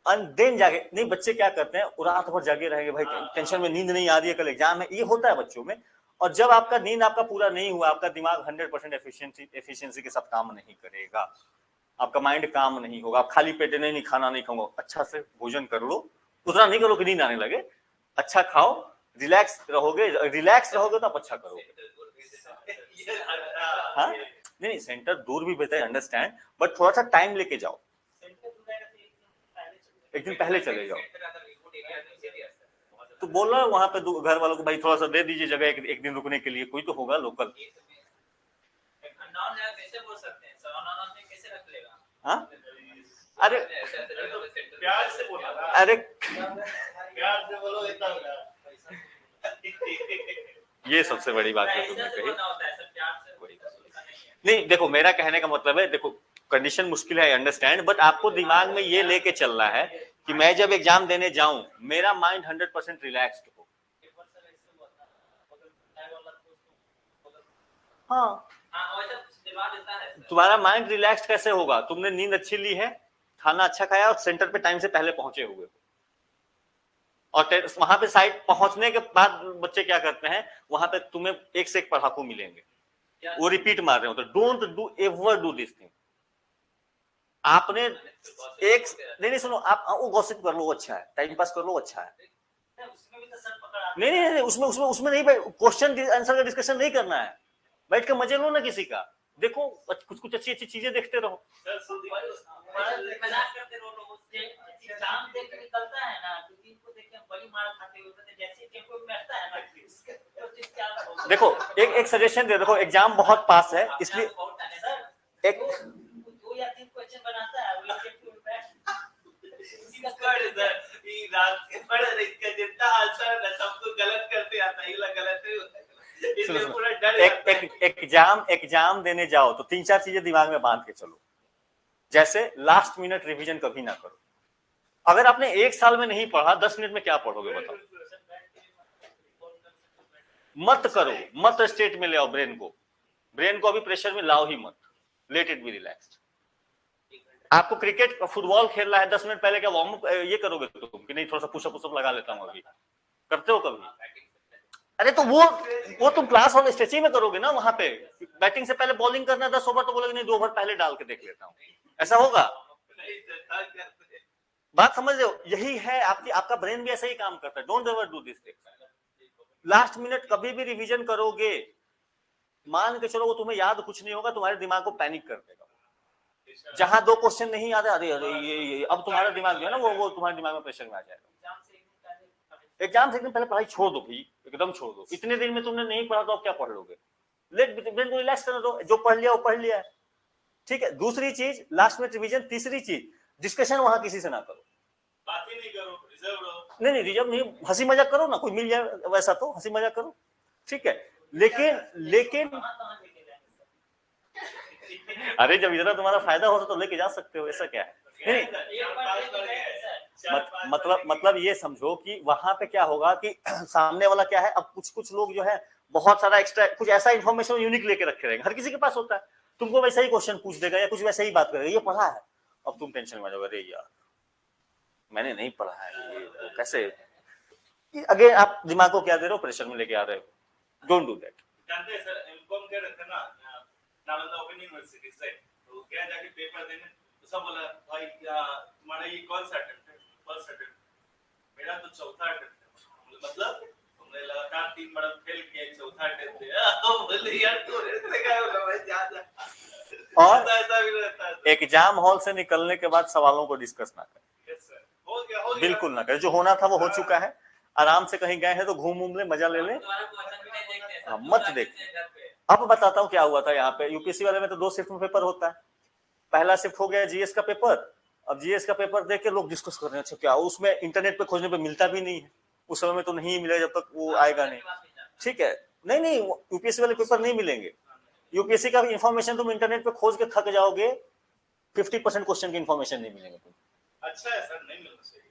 देन जाके। नहीं, बच्चे क्या करते हैं, रात भर जागे रहेंगे, भाई टेंशन में, नींद नहीं आ रही है, कल एग्जाम है, ये होता है बच्चों में। और जब आपका नींद आपका पूरा नहीं हुआ, आपका दिमाग 100% एफिशिएंसी के साथ काम नहीं करेगा, आपका माइंड काम नहीं होगा, आप खाली पेट नहीं खाना नहीं खाऊंगा, अच्छा से भोजन कर लो, उतना नहीं करो कि नींद आने लगे, अच्छा खाओ, रिलैक्स रहोगे तो आप अच्छा करोगे। हाँ नहीं, सेंटर दूर भी बेहतर, अंडरस्टैंड, बट थोड़ा सा टाइम लेके जाओ, एक दिन पहले चले जाओ। तो बोल रहा वहां पे घर वालों को भाई थोड़ा सा दे दीजिए जगह, एक दिन रुकने के लिए, कोई तो होगा लोकल। हाँ अरे प्यार से बोला, अरे प्यार से बोलो इतना होगा। ये सबसे बड़ी बात है तुमने कही। नहीं देखो, मेरा कहने का मतलब है, देखो कंडीशन मुश्किल है, अंडरस्टैंड, बट आपको दिमाग में ये लेके चलना है कि मैं जब एग्जाम देने जाऊं मेरा माइंड 100% रिलैक्स्ड हो। हाँ, तुम्हारा माइंड रिलैक्स कैसे होगा? तुमने नींद अच्छी ली है, खाना अच्छा खाया, और सेंटर पे टाइम से पहले पहुंचे हुए, और वहां पे साइड पहुंचने के बाद बच्चे क्या करते हैं, वहां पे तुम्हें एक से एक पढ़ाकू मिलेंगे, वो रिपीट मार रहे हो, तो don't do ever do this thing. आपने एक नहीं सुनो, आप वो गॉसिप कर लो, अच्छा है, टाइम पास कर लो, अच्छा है, नहीं उसमें नहीं, क्वेश्चन आंसर का डिस्कशन नहीं करना है, बैठ के मजे लो ना किसी का, देखो कुछ अच्छी अच्छी चीजें देखते रहो। देखो एक सजेशन दे, देखो एग्जाम बहुत पास है, इसलिए एक 2 या 3 क्वेश्चन बनाता है, एग्जाम देने जाओ तो 3-4 चीजें दिमाग में बांध के चलो। जैसे लास्ट मिनट रिवीजन कभी ना करो। अगर आपने 1 साल में नहीं पढ़ा, 10 मिनट में क्या पढ़ोगे बताओ? मत करो, मत स्टेट में ले आओ ब्रेन को अभी प्रेशर में लाओ ही मत, लेट इट बी रिलैक्स्ड। आपको क्रिकेट फुटबॉल खेलना है, 10 मिनट पहले क्या वार्म अप ये करोगे तुम कि नहीं थोड़ा सा पुशअप लगा लेता हूं, अभी करते हो कभी? अरे तो वो तुम क्लास और स्ट्रेचिंग में करोगे ना, वहां पे बैटिंग से पहले बॉलिंग करना 10 ओवर, तो बोलोगे नहीं 2 ओवर पहले डाल के देख लेता हूं, ऐसा होगा? बात समझ रहे हो? यही है आपका ब्रेन भी ऐसा ही काम करता है। Don't ever do this thing. Last minute कभी भी रिवीजन करोगे, मान के चलो वो तुम्हें याद कुछ नहीं होगा, तुम्हारे दिमाग को पैनिक कर देगा। जहां 2 क्वेश्चन नहीं आते, अरे ये अब तुम्हारा दिमाग जो है ना वो तुम्हारे दिमाग में प्रेशर में आ जाएगा। एग्जाम से एक दिन पहले पढ़ाई छोड़ दो भाई, एकदम छोड़ दो। इतने दिन में तुमने नहीं पढ़ा तो अब क्या पढ़ लोगे? लेट ब्रेन को रिलैक्स करने दो, जो पढ़ लिया वो पढ़ लिया है, ठीक है। दूसरी चीज लास्ट में रिवीजन। तीसरी चीज डिस्कशन वहां किसी से ना करो, बात ही नहीं करो, रिजर्व रहो। नहीं रिजर्व नहीं, हंसी मजाक करो ना, कोई मिल जाए वैसा तो हंसी मजाक करो, ठीक है। लेकिन अरे जब इतना तुम्हारा फायदा हो तो लेके जा सकते हो, ऐसा क्या है? नहीं मतलब ये समझो कि वहां पे क्या होगा कि सामने वाला क्या है, अब कुछ लोग जो है बहुत सारा एक्स्ट्रा कुछ ऐसा इन्फॉर्मेशन यूनिक लेके रखे रहेंगे, हर किसी के पास होता है, तुमको वैसा ही क्वेश्चन पूछ देगा या कुछ वैसा ही बात करेगा, ये पढ़ा है, अब तुम टेंशन में आ जाओगे, अरे यार मैंने नहीं पढ़ा है, ये तो कैसे? अगेन आप दिमाग को क्या दे रहे हो, प्रेशर में लेके आ रहे हो। Don't do that. जानते हैं सर, इन्फॉर्म कर रहे थे ना नालंदा ओपन यूनिवर्सिटी से, तो गया जाके पेपर देने, तो उसका बोला भाई तुम्हारा ये कौन सा अटेम्प्ट है? First attempt. मेरा तो चौथा अटेम्प्ट है। मतलब तुमने लगातार 3 बार फेल किया, चौथा अटेम्प्ट है। बोले यार तू ऐसे क्या बोला भाई, जा जा। और ऐसा भी रहता है। एग्जाम हॉल से निकलने के बाद सवालों को डिस्कस ना करें, यस सर, हो गया बिल्कुल ना करें। जो होना था वो हो चुका है। आराम से कहीं गए हैं तो घूम ले, मजा ले ले, मत देख। अब बताता हूँ क्या हुआ था यहाँ पे। यूपीएससी वाले में तो 2 शिफ्ट में पेपर होता है। पहला शिफ्ट हो गया जीएस का पेपर। अब जीएस का पेपर देख के लोग डिस्कस कर रहे हैं, अच्छा क्या उसमें इंटरनेट पे खोजने पे मिलता भी नहीं है, उस समय में तो नहीं मिलेगा जब तक वो आएगा नहीं, ठीक है। नहीं यूपीएससी वाले पेपर नहीं मिलेंगे। यूपीएससी का इंफॉर्मेशन तुम इंटरनेट पे खोज के थक जाओगे, 50% क्वेश्चन की इंफॉर्मेशन नहीं मिलेंगे तुम। अच्छा है सर, नहीं मिलना चाहिए।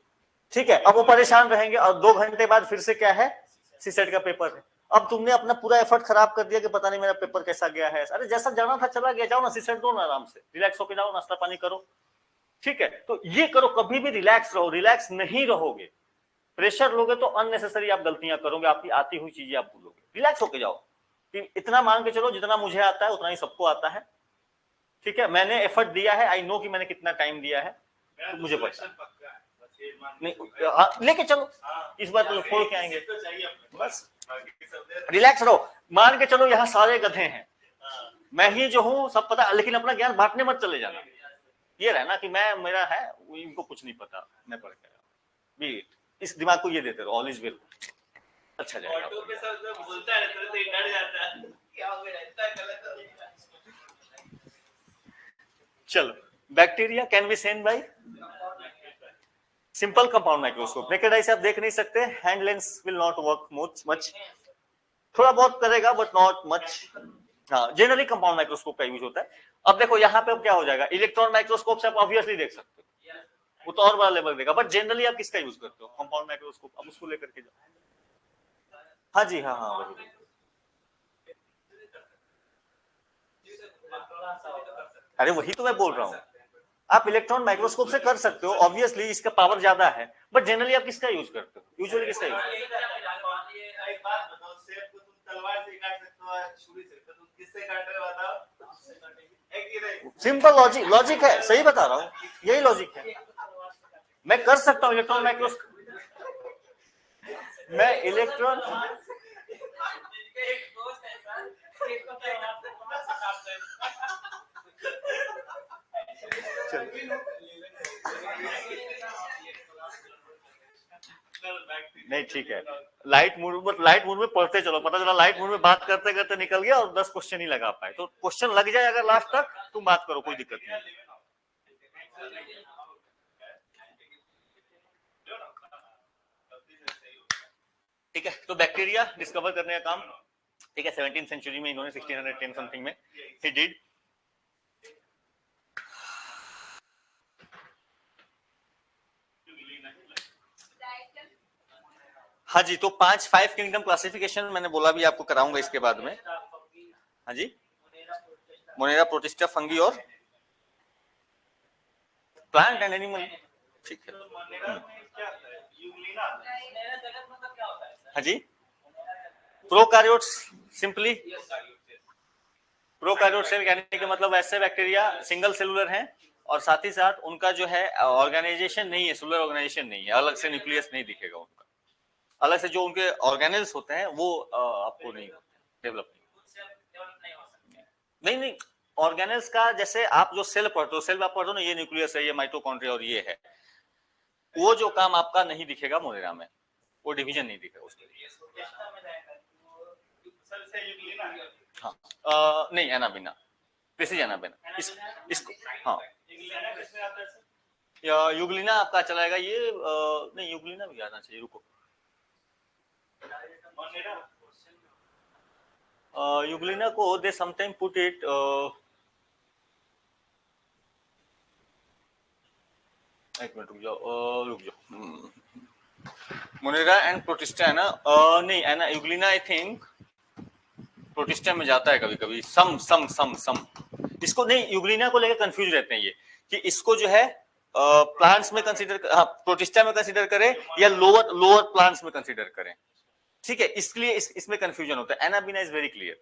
ठीक है, अब वो परेशान रहेंगे और 2 घंटे बाद फिर से क्या है, सीसेट का पेपर है। अब तुमने अपना पूरा एफर्ट खराब कर दिया कि पता नहीं मेरा पेपर कैसा गया है। अरे जैसा जाना था चला गया, जाओ ना सीसेट दो ना, आराम से रिलैक्स होके जाओ, नाश्ता पानी करो, ठीक है। तो ये करो, कभी भी रिलैक्स रहो। रिलैक्स नहीं रहोगे, प्रेशर लोगे तो अननेसेसरी आप गलतियां करोगे, आपकी आती हुई चीजें आप भूलोगे। रिलैक्स होके जाओ कि इतना मान के चलो जितना मुझे आता है उतना ही सबको आता है, ठीक है। मैंने एफर्ट दिया है, आई नो कि मैंने कितना टाइम दिया है, तो मुझे पता है। नहीं लेके चलो, इस बार तो फोड़ के आएंगे, बस रिलैक्स रहो। मान के चलो यहाँ सारे गधे हैं, मैं ही जो हूँ सब पता, लेकिन अपना ज्ञान बांटने मत चले जाना। ये रहना कि मैं मेरा है, इनको कुछ नहीं पता, मैं पढ़ के इस दिमाग को ये देते रहो, ऑल इज वेल, अच्छा जाएगा। ऑटो पे सब जब बोलता है तो डर जाता है, क्या हो गया इतना गलत। चलो, bacteria can be seen bye simple compound microscope. Naked eye से आप देख नहीं सकते, hand lens will not work much, थोड़ा बहुत करेगा बट नॉट मच। हाँ, जनरली कंपाउंड माइक्रोस्कोप का यूज होता है। अब देखो यहाँ पे अब क्या हो जाएगा, इलेक्ट्रॉन माइक्रोस्कोप से आप ऑब्वियसली देख सकते हो, वो तो और बड़ा लेवल देगा, बट जनरली आप किसका यूज करते हो, कंपाउंड माइक्रोस्कोप। अब उसको लेकर के जाओ। हाँ जी, हाँ वही। अरे वही तो मैं बोल रहा हूँ, आप इलेक्ट्रॉन माइक्रोस्कोप से कर सकते हो, ऑब्वियसली इसका पावर ज्यादा है, बट जनरली आप किसका यूज करते हो, यूजुअली किसका यूज करते हो? एक बात बताओ, सेब को तुम तलवार से काट सकते हो, छुरी से, तो तुम किससे काट रहे हो बताओ? सिंपल लॉजिक है, सही बता रहा हूँ, यही लॉजिक है। मैं कर सकता हूँ इलेक्ट्रॉन माइक्रोस्कोप, मैं इलेक्ट्रॉन नहीं, ठीक है, लाइट मूड में पढ़ते चलो, पता चला लाइट मूड में बात करते करते निकल गया और 10 क्वेश्चन ही लगा पाए। तो क्वेश्चन लग जाए अगर लास्ट तक, तुम बात करो, कोई दिक्कत नहीं। ठीक है, तो बैक्टीरिया डिस्कवर करने का काम, ठीक है, 17th सेंचुरी में इन्होंने 1610 समथिंग में ही डिड। हाँ जी, तो 5 किंगडम क्लासिफिकेशन मैंने बोला भी, आपको कराऊंगा इसके बाद में। हाँ जी, मोनेरा, प्रोटिस्टा, फंगी और प्लांट एंड एनिमल, ठीक है। हाँ जी, प्रोकैरियोट्स, सिंपली प्रोकैरियोट सेल कहने का मतलब ऐसे बैक्टीरिया सिंगल सेलुलर हैं और साथ ही साथ उनका जो है ऑर्गेनाइजेशन नहीं है, सेलुलर ऑर्गेनाइजेशन नहीं है, अलग से न्यूक्लियस नहीं दिखेगा उनका, अलग से जो उनके ऑर्गेनेल्स होते हैं वो आपको नहीं डेवलप नहीं ऑर्गेनेल्स का, जैसे आप जो सेल पढ़ते हो, सेल आप पढ़ते हो ना, ये न्यूक्लियस है, ये माइटोकॉन्ड्रिया और ये है, वो जो काम आपका नहीं दिखेगा मोनेरा में, वो डिवीजन नहीं दिखेगा उसके। हाँ, नहीं एनाबिना, दिस इज एनाबिना, इसको हाँ, यूग्लिना आपका चलाएगा ये, नहीं यूग्लिना भी आना चाहिए, रुको, यूग्लिना को दे समटाइम पुट इट, एक मिनट रुक जाओ, मोनेरा एंड प्रोटिस्टा है ना, नहीं एना यूग्लिना आई थिंक प्रोटिस्टा में जाता है कभी कभी, सम इसको नहीं, यूग्लिना को लेकर कंफ्यूज रहते हैं ये, कि इसको जो है प्लांट्स में कंसीडर, हाँ प्रोटिस्टा में कंसीडर करें या लोअर प्लांट्स में कंसीडर करें, ठीक है, इसलिए इसमें कंफ्यूजन होता है। Anabaena is very clear.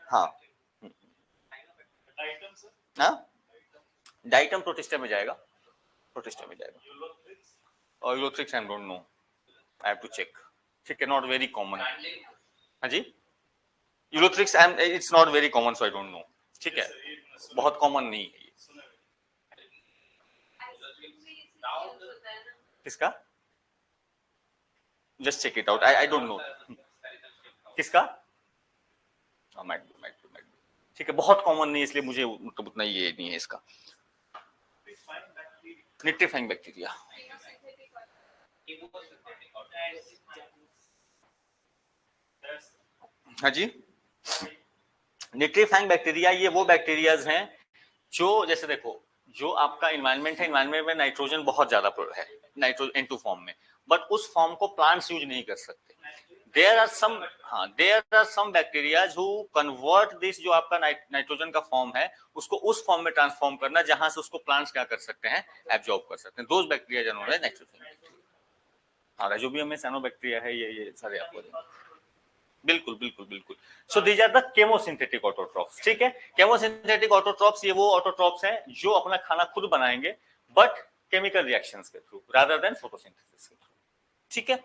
हाँ हाँ, डाइटम प्रोटिस्टा में जाएगा, प्रोटिस्टा में जाएगा। और Ulothrix I don't know, I have to check. ठीक है, नॉट वेरी कॉमन। हाँ जी, Ulothrix it's not very common, so I don't know. ठीक है, बहुत कॉमन नहीं है ये। किसका? Just check it out, I don't know. किसका? ठीक है, बहुत कॉमन नहीं, इसलिए मुझे मतलब उतना ये नहीं है इसका। निट्रीफाइंग बैक्टीरिया, हाँ जी, निट्रीफाइंग बैक्टीरिया ये वो बैक्टीरियाज हैं जो, जैसे देखो, जो आपका इन्वायरमेंट है, इन्वायरमेंट में नाइट्रोजन बहुत ज्यादा है, नाइट्रोजन N2 फॉर्म में, बट उस फॉर्म को प्लांट्स यूज नहीं कर सकते। There are some bacterias who convert this, जो आपका नाइट्रोजन का फॉर्म है उसको उस फॉर्म में ट्रांसफॉर्म करना जहां से उसको प्लांट्स क्या कर सकते हैं, एब्जॉर्ब कर सकते हैं। दोज बैक्टीरिया जो है नाइट्रोजन बैक्टीरिया। हाँ, राइजोबियम में साइनोबैक्टीरिया है, ये सारे आपको बिल्कुल बिल्कुल बिल्कुल। So these are the chemosynthetic autotrophs. ठीक है, केमोसिंथेटिक ऑटोट्रॉप्स ये वो ऑटोट्रॉप्स हैं जो अपना खाना खुद बनाएंगे, बट केमिकल रिएक्शंस के थ्रू रादर देन फोटोसिंथेसिस के थ्रू। ठीक है,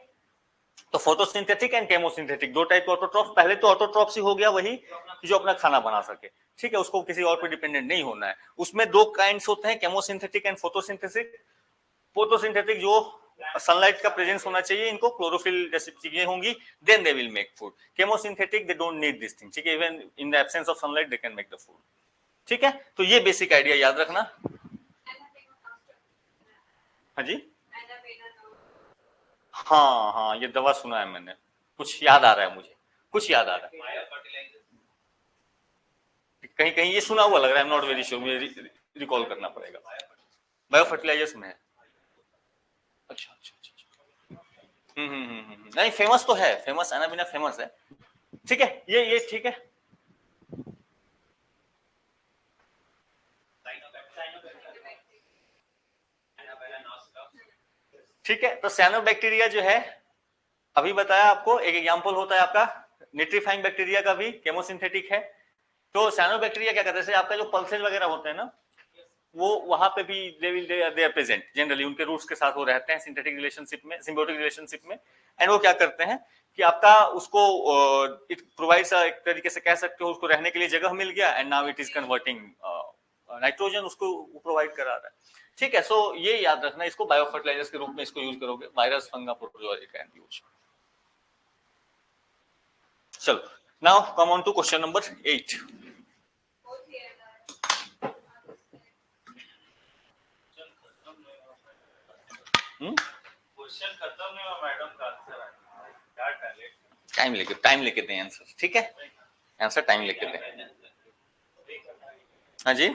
तो फोटोसिंथेटिक एंड केमोसिंथेटिक दो टाइप के ऑटोट्रॉप्स। पहले तो ऑटोट्रॉप्स ही हो गया वही जो अपना खाना बना सके। ठीक है, उसको किसी और पे डिपेंडेंट नहीं होना है। उसमें दो काइंड्स होते हैं, केमोसिंथेटिक एंड फोटोसिंथेटिक। फोटोसिंथेटिक जो सनलाइट का प्रेजेंस होना चाहिए, इनको क्लोरोफिल जैसी चीजें होंगी, then they will make food. Chemosynthetic they don't need this thing. ठीक है, even in the absence of sunlight they can make the food. ठीक है, तो ये बेसिक आइडिया याद रखना। हाँ जी, हाँ हाँ, ये दवा सुना है मैंने, कुछ याद आ रहा है मुझे, कुछ याद आ रहा है, कहीं कहीं ये सुना हुआ लग रहा है, नॉट वेरी श्योर, मुझे रिकॉल करना पड़ेगा। बायो फर्टिलाइजर्स में है। अच्छा अच्छा अच्छा, नहीं फेमस तो है, फेमस एनाबिना फेमस है। ठीक है, ये ठीक है। ठीक है, तो साइनोबैक्टीरिया जो है अभी बताया आपको, एक एग्जांपल होता है आपका निट्रीफाइंग बैक्टीरिया का भी, केमोसिंथेटिक है। तो साइनोबैक्टीरिया क्या करते हैं, आपका जो पल्सेज वगैरह होते हैं ना, वो वहां पे भी दे आर प्रेजेंट जनरली, उनके रूट्स के साथ वो रहते हैं सिंथेटिक रिलेशनशिप में, सिम्बियोटिक रिलेशनशिप में। एंड वो क्या करते हैं कि आपका उसको इट प्रोवाइड्स, एक तरीके से कह सकते हो उसको रहने के लिए जगह मिल गया, and now it is converting nitrogen, उसको प्रोवाइड करा रहा है। ठीक है, सो ये याद रखना, इसको बायो फर्टिलाइजर्स के रूप में इसको यूज करोगे, virus, fungi, protozoa can use. चलो, now come on to question number 8। Question खत्म नहीं हुआ, मैडम का आंसर आया, क्या टैलेंट। टाइम लेके दें आंसर। ठीक है, आंसर टाइम लेके दें। हाँ जी,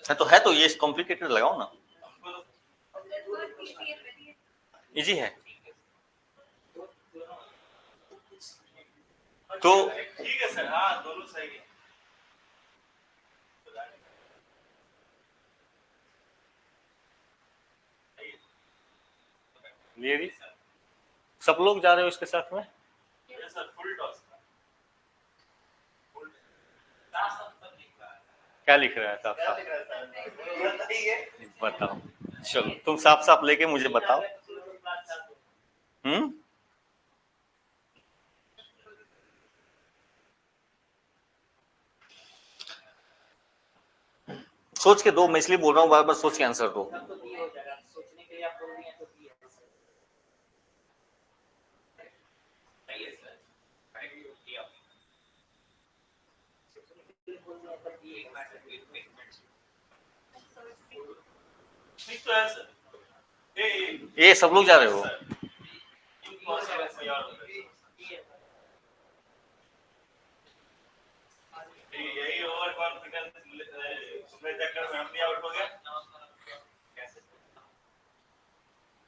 हाँ तो है, तो ये कॉम्प्लिकेटेड लगाओ ना, इजी है तो। ठीक है सर, हाँ दोनों सही है। ये सब लोग जा रहे हो इसके साथ में? सर फुल टॉस क्या लिख रहा है साफ साफ, बताओ। चलो, तुम साफ साफ लेके मुझे बताओ। सोच के दो, मैं इसलिए बोल रहा हूँ बार बार, सोच के आंसर दो। ठीक तो है सर। ये सब लोग जा रहे हो? यही ओवर कॉन्फिडेंस चक्कर में हम भी आउट हो गया।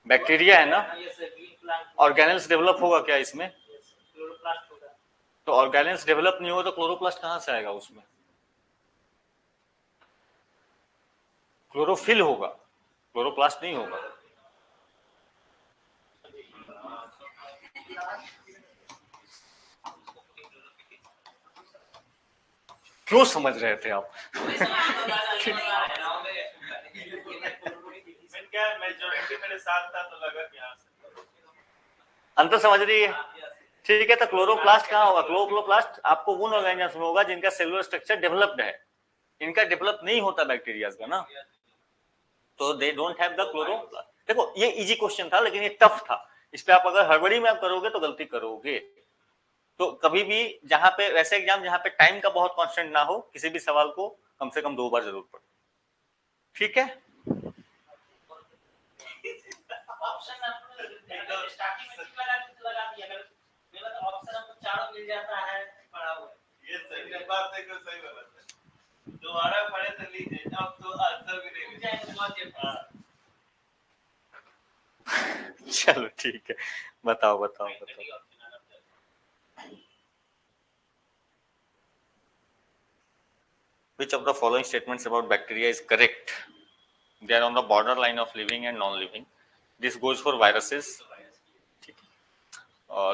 बैक्टीरिया है ना, ऑर्गेनेल्स डेवलप होगा क्या इसमें? तो ऑर्गेनेल्स डेवलप नहीं होगा तो क्लोरोप्लास्ट कहां से आएगा उसमें? क्लोरोफिल होगा, क्लोरोप्लास्ट नहीं होगा। क्यों समझ रहे थे आप? क्या मेजोरिटी मेरे साथ था तो लगा कि हाँ अंतर समझ रही है? ठीक है, तो क्लोरोप्लास्ट कहाँ होगा? क्लोरोप्लास्ट आपको उन ऑर्गेनिजम्स में होगा जिनका सेलुलर स्ट्रक्चर डेवलप्ड है, इनका डेवलप नहीं होता बैक्टीरिया का ना, तो they don't have the chloroplast. देखो ये इजी क्वेश्चन था लेकिन ये टफ था, इस पे आप अगर हड़बड़ी में आप करोगे तो गलती करोगे। तो कभी भी जहां पे वैसे एग्जाम जहां पे टाइम का बहुत कांस्टेंट ना हो, किसी भी सवाल को कम से कम 2 बार जरूर पढ़ो, ठीक है? ऑप्शन आपने स्टार्टिंग में टिक लगा दिया, अगर मेरा तो ऑप्शन हमको चारों मिल जाता है पढ़ा हुआ है। ये सही बात है कि सही बात है। दोबारा पढ़े तो लीजिए, अब तो आंसर भी नहीं मिलेगा। चलो ठीक है, बताओ बताओ बताओ। Which of the following statements about bacteria is correct? They are on the borderline of living and non-living. This goes for viruses.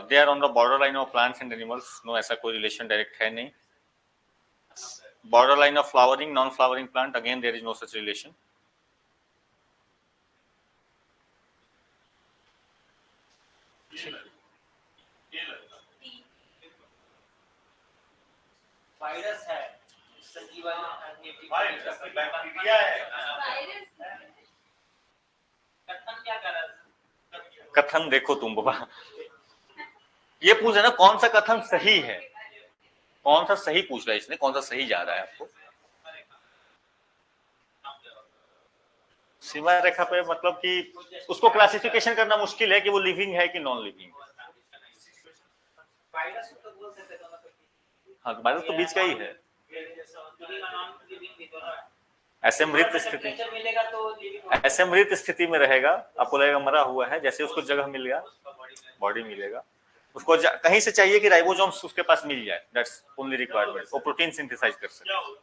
They are on the borderline of plants and animals. No, ऐसा कोई relation direct है नहीं. Borderline of flowering, non-flowering plant. Again, there is no such relation. Virus है, virus bacteria है। कथन क्या कर रहा है? कथन देखो तुम बाबा, ये पूछ रहे ना कौन सा कथन सही है, कौन सा सही पूछ रहा है इसने, कौन सा सही जा रहा है आपको? सीमा रेखा पे मतलब कि उसको क्लासिफिकेशन करना मुश्किल है कि वो लिविंग है कि नॉन लिविंग। वायरस तो बोल सकते हैं ना, हाँ, वायरस तो बीच का ही है। ऐसे मृत स्थिति, मिलेगा तो ऐसे मृत स्थिति में रहेगा, आपको लगेगा मरा हुआ है, जैसे उसको जगह मिल गया, बॉडी मिलेगा, उसको कहीं से चाहिए कि राइबोसोम्स उसके पास मिल जाए, दैट्स ओनली रिक्वायरमेंट, वो प्रोटीन सिंथेसाइज कर सके।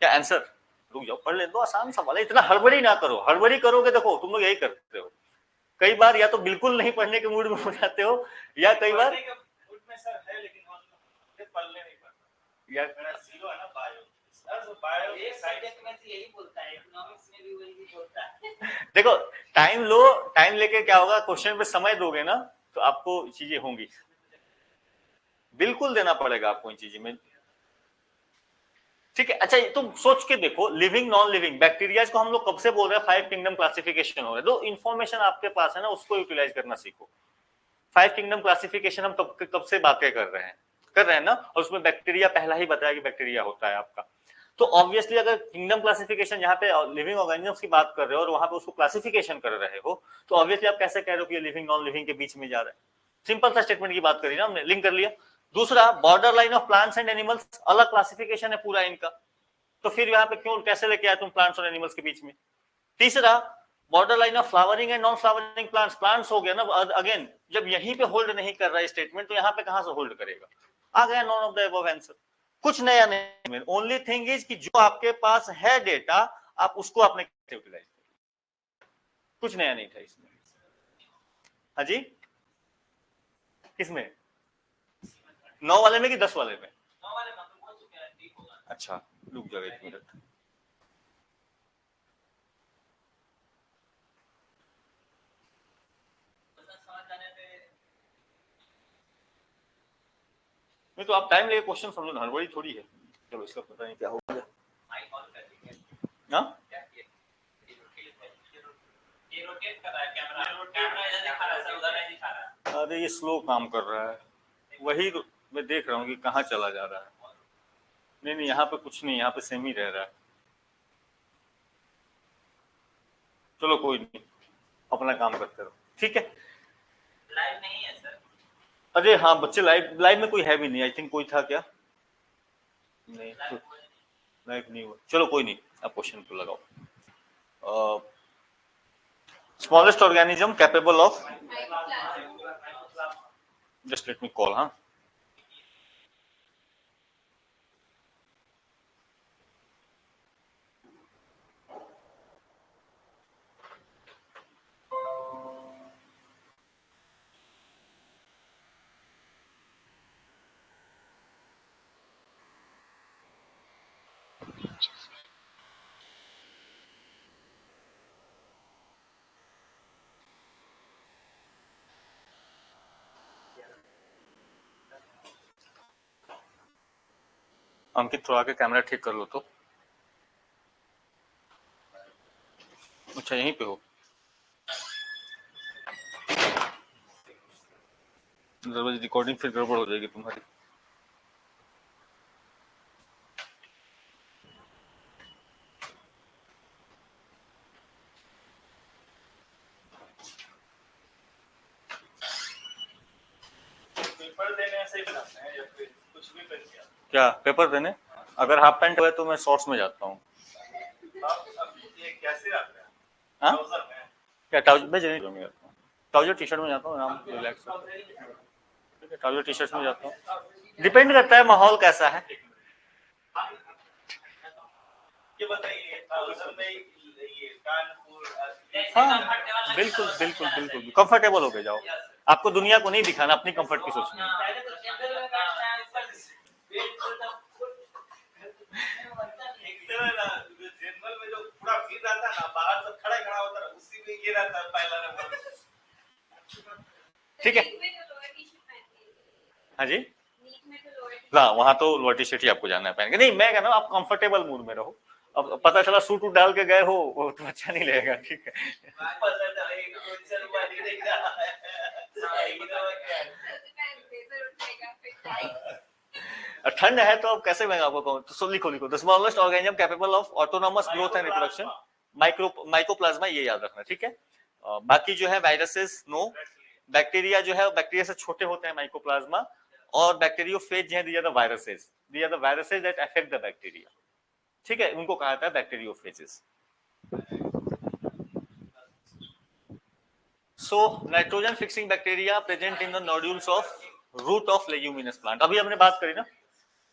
क्या आंसर? रुक जाओ, पढ़ ले दो, आसान सवाल है, इतना हड़बड़ी ना करो, हड़बड़ी करोगे देखो तुम लोग यही करते हो, कई बार या तो बिल्कुल नहीं पढ़ने के मूड में हो जाते हो, या कई बार या जीरो है ना बायो एक सब्जेक्ट में से यही बोलता है, इकोनॉमिक्स में भी वही बोलता है। देखो टाइम लो, टाइम लेके क्या होगा, क्वेश्चन पे समय दोगे ना तो आपको चीजें होंगी, बिल्कुल देना पड़ेगा आपको इन चीजों में, ठीक है? अच्छा तुम सोच के देखो, लिविंग नॉन लिविंग बैक्टीरिया को हम लोग कब से बोल रहे हैं 5 किंगडम क्लासिफिकेशन हो रहा है, तो इन्फॉर्मेशन आपके पास है ना, उसको यूटिलाइज करना सीखो। 5 किंगडम क्लासिफिकेशन हम कब से बातें कर रहे हैं ना, और उसमें बैक्टीरिया पहला ही बताया कि बैक्टीरिया होता है आपका, तो ऑब्वियसली अगर किंगडम क्लासिफिकेशन यहाँ पे लिविंग ऑर्गेनिजम्स की बात कर रहे हो और वहां पे उसको क्लासिफिकेशन कर रहे हो, तो ऑब्वियसली आप कैसे कह रहे हो कि ये लिविंग नॉन लिविंग के बीच में जा रहा है? सिंपल सा स्टेटमेंट की बात करी ना हमने, लिंक कर लिया। दूसरा, border line of plants and animals, अलग क्लासिफिकेशन है पूरा इनका, तो फिर यहाँ पे क्यों कैसे लेके आए तुम प्लांट्स और एनिमल्स के बीच में? तीसरा, border line of flowering and non flowering plants, plants हो गया ना, अगेन जब यहीं पे होल्ड नहीं कर रहा है स्टेटमेंट, तो यहाँ पे कहां से होल्ड करेगा? आ गया none of the above answer, कुछ नया नहीं, ओनली थिंग इज कि जो आपके पास है डेटा आप उसको आपने कैसे यूटिलाइज किया, कुछ नया नहीं था इसमें। हाँ जी, किसमें? 9 वाले में कि 10 वाले में? 9 वाले में तो बोल चुके हैं, ठीक होगा। अच्छा रुक जाओ 1 मिनट, नहीं तो आप टाइम लेके क्वेश्चन समझो, हड़बड़ी थोड़ी है। चलो इसका पता नहीं क्या हो गया। हाँ अरे ये स्लो काम कर रहा है, वही मैं देख रहा हूँ कि कहाँ चला जा रहा है। नहीं नहीं यहाँ पे कुछ नहीं, यहाँ पे सेम ही रह रहा है। चलो कोई नहीं, अपना काम करते रहो, ठीक है? लाइव नहीं है सर। अरे हाँ बच्चे, लाइव लाइव में कोई है भी नहीं, आई थिंक कोई था क्या? नहीं लाइव नहीं हुआ, चलो कोई नहीं, आप क्वेश्चन तो लगाओ। Smallest organism capable of, just let me call, हाँ अंकित थोड़ा के कैमरा ठीक कर लो तो। अच्छा यहीं पे हो, अदरवाइज रिकॉर्डिंग फिर गड़बड़ हो जाएगी तुम्हारी। पेपर देने से ही बनाते हैं या फिर कुछ भी कर दिया? क्या पेपर देने? अगर हाफ पैंट हुआ तो मैं शॉर्ट्स में जाता हूँ। आप अब ये कैसे आते हैं? हाँ ट्राउजर में? क्या ट्राउजर में जाता हूँ? ट्राउजर टी शर्ट में जाता हूँ, आराम रिलैक्स। ठीक है, ट्राउजर टी शर्ट में जाता हूँ, डिपेंड करता है माहौल कैसा है। ये बताइए ट्राउजर में ये कानपुर हाँ बिल्कुल बिल्कुल बिल्कुल कंफर्टेबल होके जाओ, आपको दुनिया को नहीं दिखाना, अपनी कंफर्ट की सोचनी है। जनरल में जो पूरा भीड़ रहता है ना, बाहर से खड़ा होता है, उसी में ये रहता है पहला नंबर। ठीक है हाँ जी, ना वहां तो लोअर टी शर्ट ही आपको जाना है पहन के। नहीं मैं कह रहा हूँ आप कंफर्टेबल मूड में रहो। अब पता चला सूट डाल के गए हो वो तो अच्छा नहीं लगेगा। ठीक है ठंड है तो अब कैसे मैं आपको कहूँ, तो लिखो लिखो the smallest organism capable of autonomous growth and reproduction mycoplasma, ये याद रखना। ठीक है बाकी जो है वायरसेस नो, बैक्टीरिया जो है बैक्टीरिया से छोटे होते हैं माइकोप्लाज्मा, और बैक्टीरियोफेज जो है these are the viruses, these are the viruses that affect the bacteria. ठीक है उनको कहा जाता है bacteriophages. So nitrogen fixing bacteria present in the nodules of root of leguminous plant. अभी हमने बात करी ना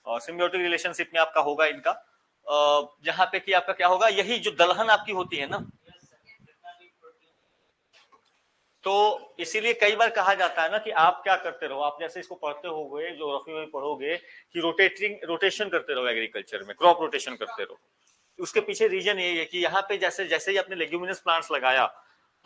सिम्बियोटिक रिलेशनशिप में आपका होगा इनका, जहां पे कि आपका क्या होगा, यही जो दलहन आपकी होती है ना, तो इसीलिए कई बार कहा जाता है ना कि आप क्या करते रहो, आप जैसे इसको पढ़ते होगे ज्योग्राफी में पढ़ोगे कि रोटेशन करते रहो, एग्रीकल्चर में क्रॉप रोटेशन करते रहो। उसके पीछे रीजन यही है कि यहाँ पे जैसे जैसे ही आपने लेग्यूमिनस प्लांट्स लगाया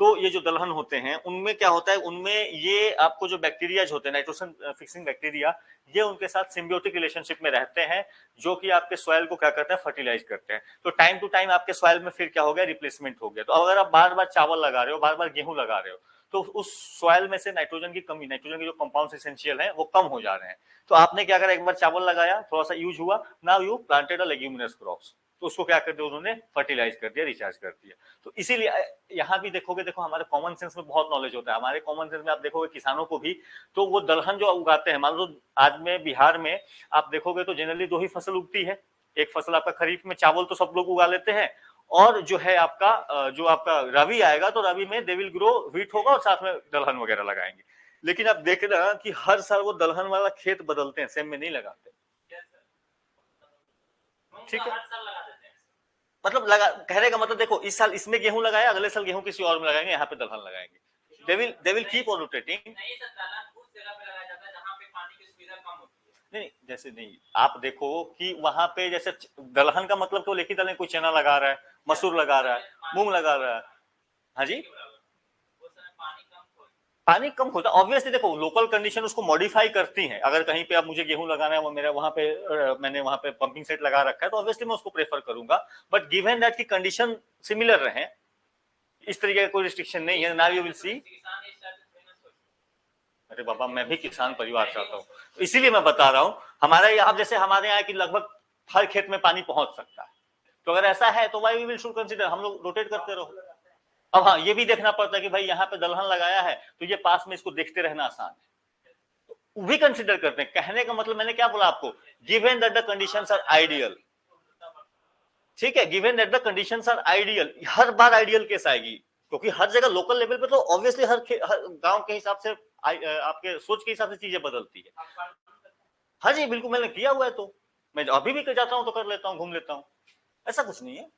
तो ये जो दलहन होते हैं उनमें क्या होता है, उनमें ये आपको जो बैक्टीरिया होते हैं नाइट्रोजन फिक्सिंग बैक्टीरिया, ये उनके साथ सिम्बियोटिक रिलेशनशिप में रहते हैं, जो कि आपके सॉइल को क्या करते हैं, फर्टिलाइज करते हैं। तो टाइम टू टाइम आपके सॉइल में फिर क्या हो गया, रिप्लेसमेंट हो गया। तो अगर आप बार बार चावल लगा रहे हो, बार बार गेहूं लगा रहे हो, तो उस सॉइल में से नाइट्रोजन की कमी, नाइट्रोजन के जो कंपाउंड्स एसेंशियल हैं वो कम हो जा रहे हैं। तो आपने क्या करा, एक बार चावल लगाया, थोड़ा सा यूज हुआ, now you planted a leguminous crops, तो उसको क्या कर दिया उन्होंने, फर्टिलाइज कर दिया, रिचार्ज कर दिया। तो इसीलिए यहाँ भी देखोगे, देखो हमारे कॉमन सेंस में बहुत नॉलेज होता है, हमारे कॉमन सेंस में आप देखोगे किसानों को भी, तो वो दलहन जो उगाते हैं, मान लो आज में बिहार में आप देखोगे तो जनरली दो ही फसल उगती है, एक फसल आपका खरीफ में चावल तो सब लोग उगा लेते हैं, और जो है आपका जो आपका रबी आएगा तो रबी में दे विल ग्रो व्हीट होगा और साथ में दलहन वगैरह लगाएंगे। लेकिन आप देख रहे हैं कि हर साल वो दलहन वाला खेत बदलते हैं, सेम में नहीं लगाते। ठीक है मतलब लगा, कहने का मतलब देखो इस साल इसमें गेहूं लगाया, अगले साल गेहूं किसी और में लगाएंगे, यहाँ पे दलहन लगाएंगे, they will keep on rotating. नहीं जैसे नहीं, आप देखो कि वहां पे जैसे दलहन का मतलब तो लेखी दलहन, कोई चना लगा रहा है, मसूर लगा रहा है, मूंग लगा रहा है। हाँ जी पानी कम होता है ऑब्वियसली, देखो लोकल कंडीशन उसको मॉडिफाई करती हैं। अगर कहीं पे अब मुझे गेहूं लगाना है, वो मेरा वहां पे मैंने वहां पे पंपिंग सेट लगा रखा है, तो ऑब्वियसली मैं उसको प्रेफर करूंगा, बट गिवन दैट की कंडीशन सिमिलर रहे, इस तरीके का कोई रिस्ट्रिक्शन नहीं है। नाउ यू विल सी, अरे बाबा मैं भी किसान परिवार से आता हूँ, तो इसीलिए मैं बता रहा हूँ, हमारे यहाँ जैसे हमारे यहाँ की लगभग हर खेत में पानी पहुंच सकता है, तो अगर ऐसा है तो why we will should consider, हम लोग रोटेट करते रहो। अब हाँ ये भी देखना पड़ता है कि भाई यहाँ पे दलहन लगाया है तो ये पास में इसको देखते रहना आसान है, तो भी कंसीडर करते हैं। कहने का मतलब मैंने क्या बोला आपको, given that the conditions are ideal, ठीक है, given that the conditions are ideal, हर बार आइडियल केस आएगी, क्योंकि हर जगह लोकल लेवल पे तो ऑब्वियसली हर गांव के हिसाब से आपके सोच के हिसाब से चीजें बदलती है। हाँ जी बिल्कुल मैंने किया हुआ है, तो मैं अभी भी जाता हूँ तो कर लेता हूँ, घूम लेता हूँ, ऐसा कुछ नहीं है।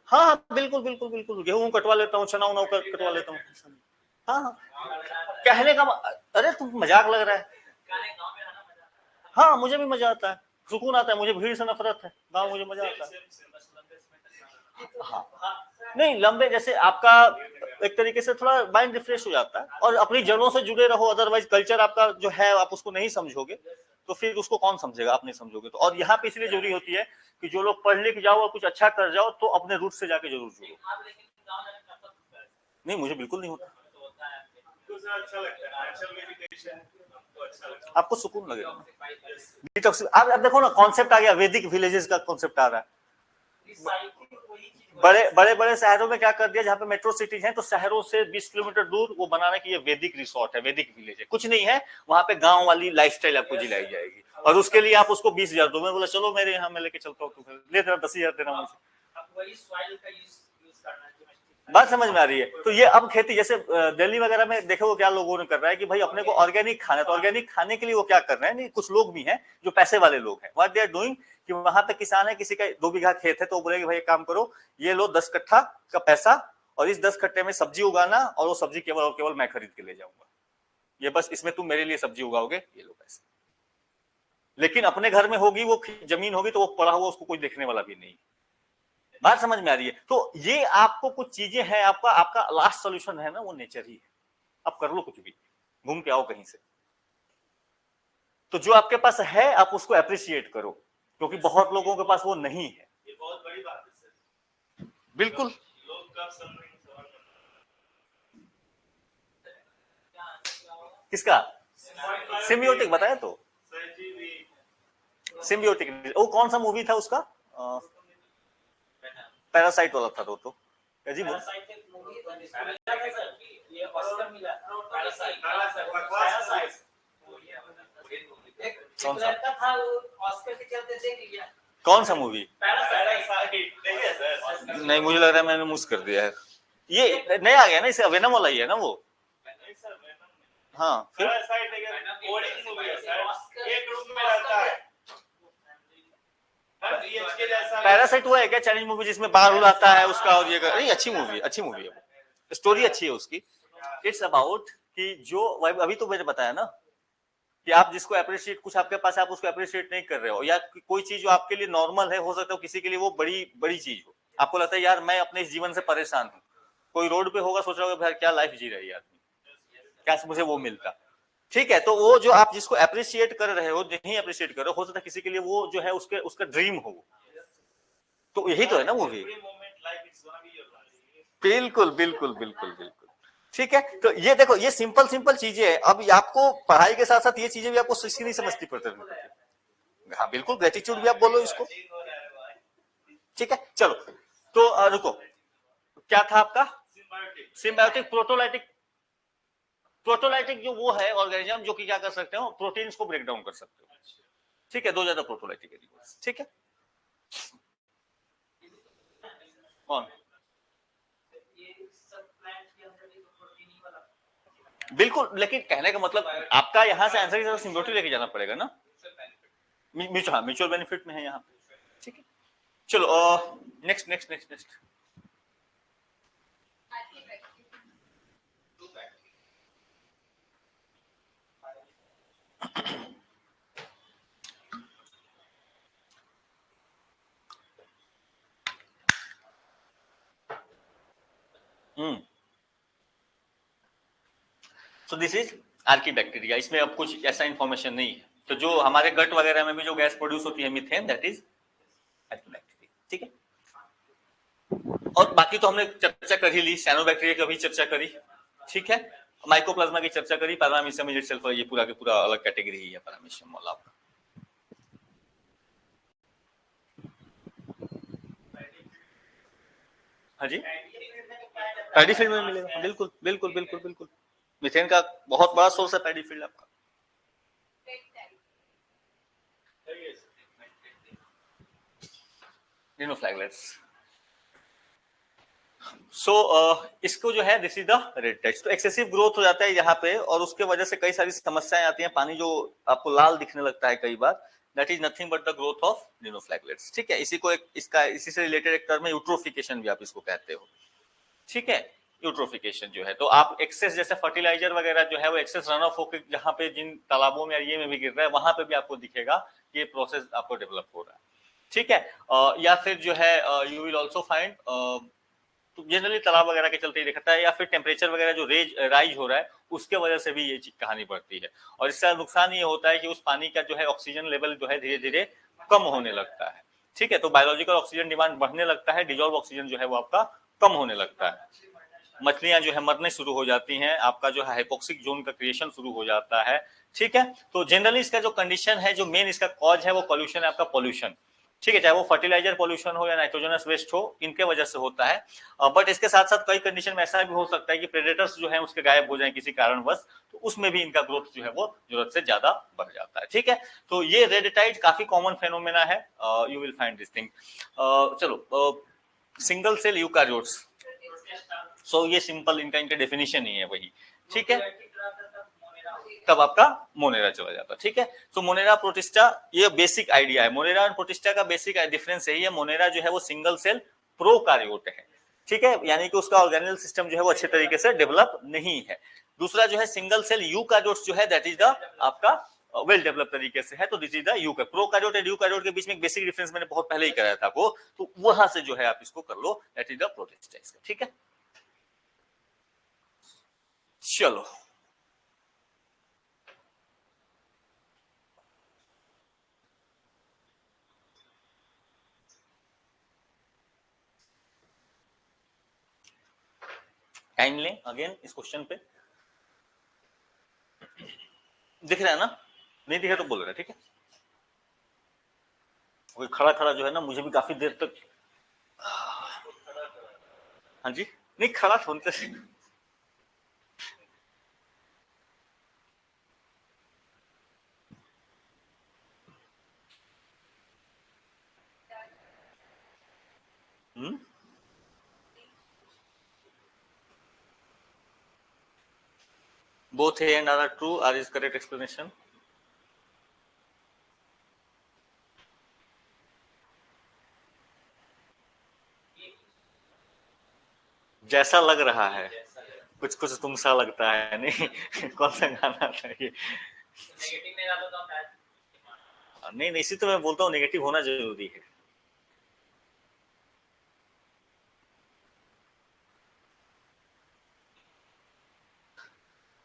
हाँ हाँ बिल्कुल बिल्कुल बिल्कुल, गेहूं कटवा लेता हूँ, चना उना कटवा लेता हूँ। हाँ हाँ कहने का अरे तुम मजाक लग रहा है, हाँ मुझे भी मजा आता है, सुकून आता है, मुझे भीड़ से नफरत है, गाँव मुझे मजा आता है। हाँ नहीं लंबे जैसे आपका एक तरीके से थोड़ा माइंड रिफ्रेश हो जाता है, और अपनी जड़ों से जुड़े रहो, अदरवाइज कल्चर आपका जो है आप उसको नहीं समझोगे, तो फिर उसको कौन समझेगा, आप नहीं समझोगे तो। और यहाँ पे इसलिए जरूरी होती है कि जो लोग पढ़ लिख जाओ और कुछ अच्छा कर जाओ तो अपने रूट से जाके जरूर जुड़ो। आप लेकिन गाँव जाने का मतलब होता है। नहीं, मुझे बिल्कुल नहीं होता। तो होता है मुझे अच्छा लगता है नेचुरल मेडिटेशन, हमको अच्छा लगता है। आपको सुकून लगेगा ना। डिटॉक्स, आप देखो ना, कॉन्सेप्ट आ गया, वैदिक विलेजेस का कॉन्सेप्ट आ रहा है। बड़े बड़े शहरों में क्या कर दिया, जहाँ पे मेट्रो सिटीज हैं तो शहरों से 20 किलोमीटर दूर वो बनाने की ये वैदिक रिसोर्ट है, वैदिक विलेज है। कुछ नहीं है वहां पे, गांव वाली लाइफस्टाइल आपको दिलाई जाएगी और उसके लिए आप उसको 20,000 दो। मैं बोला चलो मेरे यहाँ मैं लेके चलता हूँ, तो फिर ले देना 10,000 देना मुझे। अब वही सॉइल का यूज करना है। बात समझ में आ रही है। तो ये अब खेती जैसे दिल्ली वगैरह में देखो क्या लोगों ने कर रहा है कि भाई अपने को ऑर्गेनिक खाना है, तो ऑर्गेनिक खाने के लिए वो क्या कर रहे हैं, नहीं कुछ लोग भी हैं जो पैसे वाले लोग हैं, व्हाट दे आर डूइंग कि वहां पे किसान है, किसी का 2 बीघा खेत है, तो बोलेंगे भाई एक काम करो, ये लो 10 कट्ठा का पैसा और इस 10 कट्टे में सब्जी उगाना और वो सब्जी केवल और केवल मैं खरीद के ले जाऊंगा, ये बस इसमें तुम मेरे लिए सब्जी उगाओगे, ये लो पैसे। लेकिन अपने घर में होगी वो जमीन होगी तो वो पड़ा हुआ उसको कोई देखने वाला भी नहीं। बात समझ में आ रही है। तो ये आपको कुछ चीजें हैं, आपका लास्ट सॉल्यूशन है ना वो नेचर ही है। आप कर लो कुछ भी, घूम के आओ कहीं से, तो जो आपके पास है आप उसको अप्रिशिएट करो, क्योंकि बहुत लोगों के पास वो नहीं है। ये बहुत बड़ी बात है सर। बिल्कुल। लोग कब समझेंगे सवाल किसका सिम्बियोटिक बताया तो, सिम्बियोटिक वो कौन सा मूवी था उसका, पैरासाइट वाला था तो अजीब कौन सा मूवी, नहीं मुझे लग रहा है मैंने मिस कर दिया है। ये नया आ गया ना, इसे वेनम वाला ही है ना वो। हाँ फिर एक रूम में रहता है। पैरासाइट हुआ है क्या चाइनीज मूवी जिसमें बाहर उड़ाता है उसका, और ये नहीं अच्छी मूवी है, स्टोरी अच्छी है उसकी। इट्स अबाउट कि जो अभी तो मैंने बताया ना कि आप जिसको अप्रिशिएट, कुछ आपके पास आप उसको अप्रिशिएट नहीं कर रहे हो, या कोई चीज जो आपके लिए नॉर्मल है, हो सकता है किसी के लिए वो बड़ी बड़ी चीज हो। आपको लगता है यार मैं अपने इस जीवन से परेशान हूँ, कोई रोड पे होगा सोच रहा होगा क्या लाइफ जी रही है आदमी, क्या मुझे वो मिलता। ठीक है, तो वो जो आप जिसको अप्रिशिएट कर रहे हो, नहीं अप्रिशिएट कर रहे हो सकता है किसी के लिए वो जो है उसका ड्रीम हो, तो यही तो है ना मूवी। बिल्कुल बिल्कुल बिल्कुल बिल्कुल ठीक है। तो ये देखो ये सिंपल सिंपल चीजें हैं। अब आपको पढ़ाई के साथ साथ ये चीजें भी आपको सीखनी नहीं समझती पड़ती। हाँ बिल्कुल, ग्रेटिट्यूड भी आप बोलो इसको। ठीक है चलो, तो रुको, क्या था आपका, सिम्बायोटिक प्रोटोलाइटिक। प्रोटोलाइटिक जो वो है ऑर्गेनिज्म जो कि क्या कर सकते हो, प्रोटीन्स को ब्रेक डाउन कर सकते हो। ठीक है, दो ज्यादा प्रोटोलाइटिक एनिमल्स। ठीक है, कौन, बिल्कुल, लेकिन कहने का मतलब आपका यहाँ से आंसर की तरफ सिम्बियोटिक लेके जाना पड़ेगा ना, म्यूचुअल बेनिफिट में है यहाँ पे। ठीक है चलो, next next next next. So this is archaebacteria. इसमें अब कुछ ऐसा इंफॉर्मेशन नहीं है। तो जो हमारे गट वगैरह में भी जो गैस प्रोड्यूस होती है मीथेन, दैट इज आर्कीबैक्टीरिया। ठीक है, और बाकी तो हमने चर्चा कर ही ली, साइनोबैक्टीरिया की भी चर्चा करी। ठीक है, माइकोप्लाज्मा की चर्चा करी, पैरामीशियम इटसेल्फ, ये पूरा के पूरा अलग कैटेगरी ही है पैरामीशियम वाला आपका। हाँ जी, पैडी फील्ड में मिलेगा, बिल्कुल बिल्कुल बिल्कुल बिल्कुल। मीथेन का बहुत बड़ा सोर्स है पैडी फील्ड आपका। निनोफ्लैगलेट्स। सो इसको जो है this is the red text. तो एक्सेसिव ग्रोथ हो जाता है यहाँ पे, और उसके वजह से कई सारी समस्याएं आती हैं। पानी जो आपको लाल दिखने लगता है कई बार, that is nothing but the growth of dinoflagellates. ठीक है, इसी को इसी से रिलेटेड एक टर्म है यूट्रोफिकेशन भी आप इसको कहते हो। ठीक है, यूट्रोफिकेशन जो है, तो आप एक्सेस जैसे फर्टिलाइजर वगैरह जो है वो एक्सेस रन ऑफ होकर जहाँ पे जिन तालाबों में ये में भी गिर रहा है वहां पे भी आपको दिखेगा ये प्रोसेस आपको डेवलप हो रहा है। ठीक है, या फिर जो है यू विल ऑल्सो फाइंड तो जनरली तालाब वगैरह के चलते ही दिखता है, या फिर टेम्परेचर वगैरह जो राइज हो रहा है उसके वजह से भी ये कहानी बढ़ती है। और इसका नुकसान ये होता है कि उस पानी का जो है ऑक्सीजन लेवल जो है धीरे धीरे कम होने लगता है। ठीक है, तो बायोलॉजिकल ऑक्सीजन डिमांड बढ़ने लगता है, डिजॉल्व ऑक्सीजन जो है वो आपका कम होने लगता है, मछलियां जो है मरने शुरू हो जाती हैं, आपका जो है हाइपोक्सिक जोन का क्रिएशन शुरू हो जाता है। ठीक है, तो जनरली इसका जो कंडीशन है, जो मेन इसका कॉज है वो पॉल्यूशन है, आपका पॉल्यूशन। ठीक है, चाहे वो फर्टिलाइजर पॉल्यूशन हो या नाइट्रोजनस वेस्ट हो, इनके वजह से होता है। बट इसके साथ साथ कई कंडीशन में ऐसा भी हो सकता है कि प्रेडेटर्स जो है उसके गायब हो जाए किसी कारणवश, तो उसमें भी इनका ग्रोथ जो है वो जरूरत से ज्यादा बढ़ जाता है। ठीक है, तो ये रेडिटाइड काफी कॉमन फेनोमेना है, you will find this thing. चलो, सिंगल सेल यूकारियोट्स, सो ये सिंपल इनका डेफिनेशन ही है वही। ठीक है, तब आपका मोनेरा चला जाता है। ठीक है, तो मोनेरा प्रोटिस्टा, ये बेसिक आइडिया है। मोनेरा और प्रोटिस्टा का बेसिक डिफरेंस यही है, मोनेरा जो है वो सिंगल सेल प्रोकार्योट है। ठीक है, यानी कि उसका ऑर्गेनल सिस्टम जो है वो अच्छे तरीके से डेवलप नहीं है। दूसरा जो है सिंगल सेल यूकारियोट्स जो है, दैट इज द आपका वेल डेवलप तरीके से है, तो this is the eukaryote. Prokaryote and eukaryote के बीच में एक बेसिक डिफरेंस मैंने बहुत पहले ही कराया था आपको, तो वहां से जो है आप इसको कर लो, दैट इज द प्रोटिस्टा। ठीक है, चलो टाइम लें अगेन इस क्वेश्चन पे। दिख रहा है ना? नहीं दिखा तो बोल रहे, ठीक है। कोई खड़ा खड़ा जो है ना, मुझे भी काफी देर तक, हाँ जी, नहीं खड़ा होने से both A and R are true, R is correct explanation. जैसा लग रहा है, कुछ कुछ तुम सा लगता है, नहीं कौन सा गाना था ये? नहीं नहीं, इसी तो मैं बोलता हूँ नेगेटिव होना जरूरी है।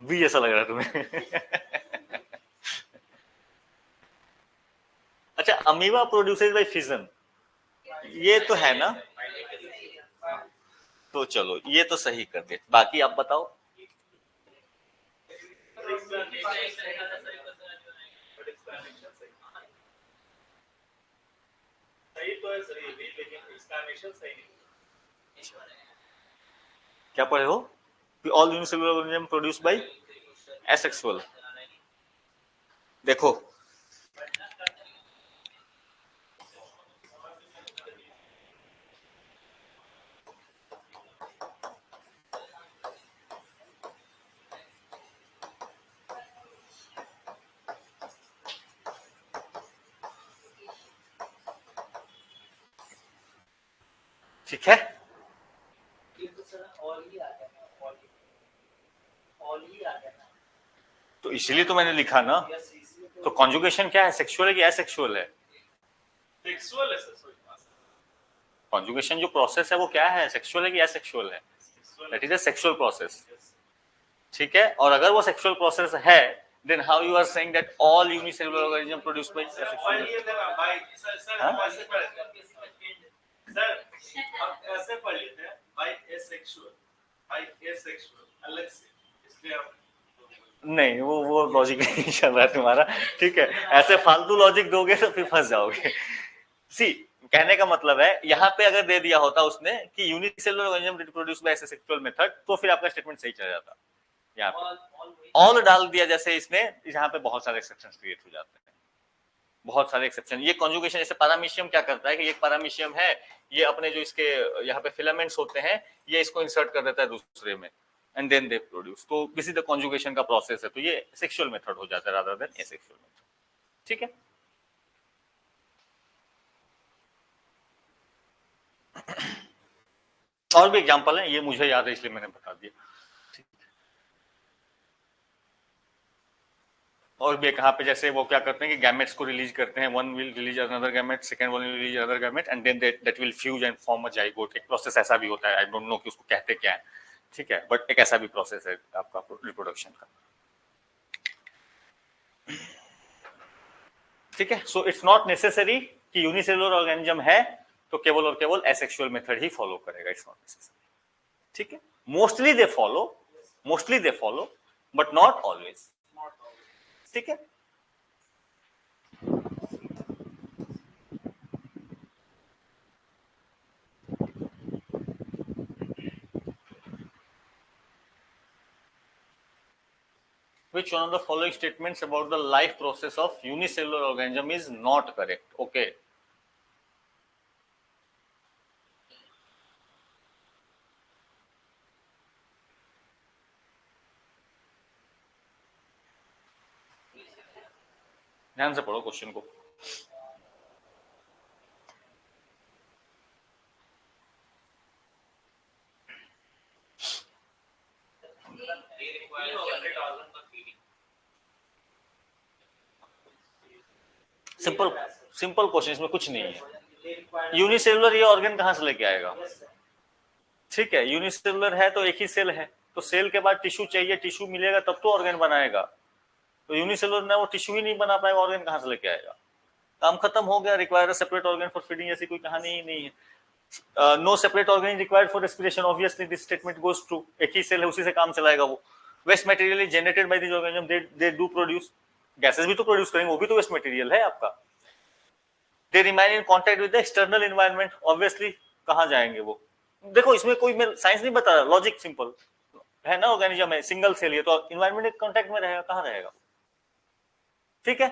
भी ऐसा लग रहा है तुम्हें? अच्छा, अमीबा प्रोड्यूसेस बाय फिजन, ये तो है ना? तो चलो ये तो सही कर दे, बाकी आप बताओ। सही तो है, सही भी, लेकिन एक्सप्लेनेशन सही नहीं। क्या पढ़े हो? All unicellular organism produce by asexual. देखो ठीक है, तो इसीलिए तो मैंने लिखा ना। तो कॉन्जुगेशन क्या है, सेक्सुअल है कि एसेक्सुअल है? सेक्सुअल है सर। कॉन्जुगेशन जो प्रोसेस है वो क्या है, सेक्सुअल है कि एसेक्सुअल है? That is a sexual process. ठीक है, और अगर वो सेक्सुअल प्रोसेस है, then how you are saying that all unicellular organism produced by sir हम ऐसे पढ़ लेते हैं बाय एसेक्सुअल अलग से, इसलिए हम नहीं, वो लॉजिक नहीं चल रहा है तुम्हारा। ठीक है, ऐसे फालतू लॉजिक दोगे तो फिर फंस जाओगे। सी, कहने का मतलब है, यहाँ पे अगर दे दिया होता उसने कि unicellular organism reproduce by sexual method, तो फिर आपका स्टेटमेंट सही चल जाता। यहाँ पे ऑल डाल दिया जैसे इसने, यहाँ पे बहुत सारे एक्सेप्शन क्रिएट हो जाते हैं, बहुत सारे एक्सेप्शन। ये कॉन्जुगेशन, जैसे पैरामीशियम क्या करता है कि एक पैरामीशियम है, ये अपने जो इसके यहाँ पे फिलामेंट्स होते हैं, ये इसको इंसर्ट कर देता है दूसरे में, एंड देन दे प्रोड्यूस, तो किसी द कॉन्जुगेशन का प्रोसेस है, तो ये सेक्सुअल मेथड हो जाता है रादर देन एसेक्सुअल मेथड। ठीक है, और भी एग्जांपल है, ये मुझे याद है इसलिए मैंने बता दिया। और भी कहाँ पे जैसे वो क्या करते हैं कि गैमेट्स को रिलीज करते हैं, one will release another gamete, second one will release another gamete and then that will fuse and form a zygote. एक प्रोसेस ऐसा भी होता है, आई डोंट नो कि उसको कहते क्या है, ठीक है, बट एक ऐसा भी प्रोसेस है आपका रिप्रोडक्शन का, ठीक है। सो इट्स नॉट नेसेसरी कि यूनिसेलुलर ऑर्गेनिज्म है तो केवल और केवल एसेक्सुअल मेथड ही फॉलो करेगा, इट्स नॉट नेसेसरी, ठीक है। Mostly they follow but not always, ठीक है। Which one of the following statements about the life process of unicellular organism is not correct? Okay. ध्यान से पढ़ो क्वेश्चन को। सिंपल क्वेश्चन, इसमें कुछ नहीं है। यूनिसेलुलर ये ऑर्गन कहां से लेके आएगा, ठीक है। यूनिसेलुलर है तो एक ही सेल है, तो सेल के बाद टिश्यू चाहिए, टिश्यू मिलेगा तब तो ऑर्गन बनाएगा। तो यूनिसेलुलर ना वो टिश्यू ही नहीं बना पाएगा, ऑर्गन कहां से लेके आएगा? काम खत्म हो गया, require a separate organ for feeding, ऐसी कोई कहानी ही नहीं है। No separate organ required for respiration, obviously this statement goes true. एक ही सेल है, उसी से काम चलाएगा वो। Waste material is generated by this organism, they do produce, gases भी तो प्रोड्यूस करेंगे, वो भी तो वेस्ट मटेरियल है आपका। They remain in contact with the external environment, obviously कहां जाएंगे वो? देखो इसमें कोई साइंस नहीं बता रहा, लॉजिक सिंपल है ना। ऑर्गेनिज्म है, सिंगल सेल, ये तो एनवायरनमेंट के कांटेक्ट में रहेगा, कहां रहेगा, ठीक है।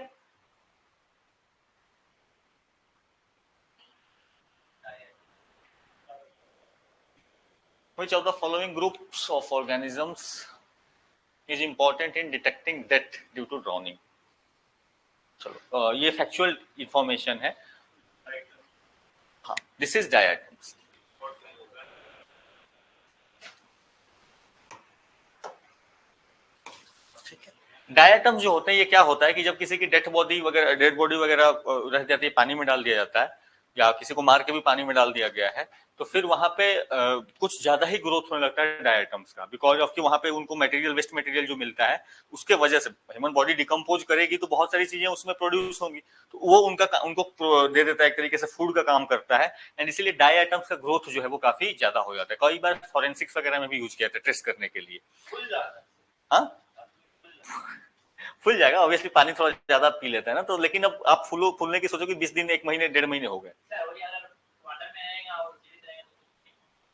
Which of the following groups of organisms is important in detecting death due to drowning? चलो ये फैक्चुअल इंफॉर्मेशन है। हाँ, दिस इज डायटम्स। डायटम जो होते हैं, ये क्या होता है कि जब किसी की डेड बॉडी वगैरह रह जाती है, पानी में डाल दिया जाता है, या किसी को मार के भी पानी में डाल दिया गया है, तो फिर वहां पे कुछ ज्यादा ही ग्रोथ होने लगता है डायटम्स का, बिकॉज ऑफ कि वहां पे उनको मटेरियल, वेस्ट मटेरियल जो मिलता है उसके वजह से। ह्यूमन बॉडी डिकम्पोज करेगी तो बहुत सारी चीजें उसमें प्रोड्यूस होंगी, तो वो उनको दे देता है, एक तरीके से फूड का काम करता है, एंड इसीलिए डाई आइटम्स का ग्रोथ जो है वो काफी ज्यादा हो जाता है। कई बार फॉरेंसिक्स वगैरह में भी यूज किया जाता है ट्रेस करने के लिए। हाँ, फुल जाएगा ऑब्वियसली, पानी थोड़ा ज्यादा पी लेता है ना, तो लेकिन अब आप फूलने की सोचो कि 20 दिन, 1 महीने, 1.5 महीने हो गए,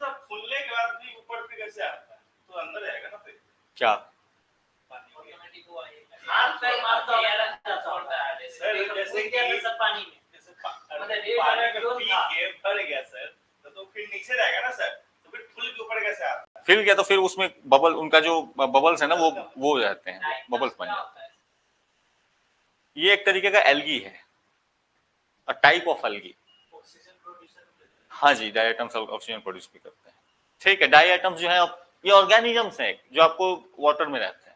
फुलने के बाद भी ऊपर पे कैसे आता है? तो अंदर रहेगा ना फिर क्या? हाथ पैर मारता है सर, जैसे कि सब पानी में, पानी का पी के भर गया सर, तो फिर नीचे रहेगा ना सर, तो फिर फुल के ऊपर कैसे आता है? फिर क्या, तो फिर उसमें बबल, उनका जो बबल्स है ना, वो रहते हैं, बबल्स बन जाते हैं। ये एक तरीके का एल्गी है, अ टाइप ऑफ एल्गी। हाँ जी, डायटम्स ऑक्सीजन प्रोड्यूस भी करते हैं, ठीक है। डायटम्स जो है ये ऑर्गेनिजम्स हैं जो आपको वाटर में रहते हैं,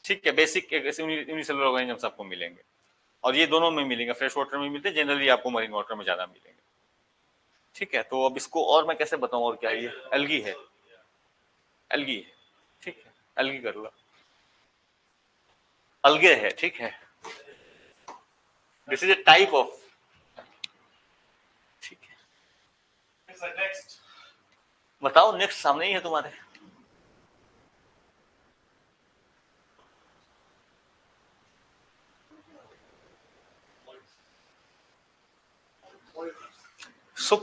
ठीक है। बेसिक यूनिसेलुलर ऑर्गेनिजम्स आपको मिलेंगे, और ये दोनों में मिलेंगे, फ्रेश वाटर में मिलते हैं, जनरली आपको मरीन वाटर में ज्यादा मिलेंगे, ठीक है। तो अब इसको और मैं कैसे बताऊं, और क्या है, ये एल्गी है, एल्गी है, ठीक है, एल्गी कर लो, अलगे है, ठीक है। This is a type of, ठीक है। नेक्स्ट बताओ, नेक्स्ट सामने ही है तुम्हारे।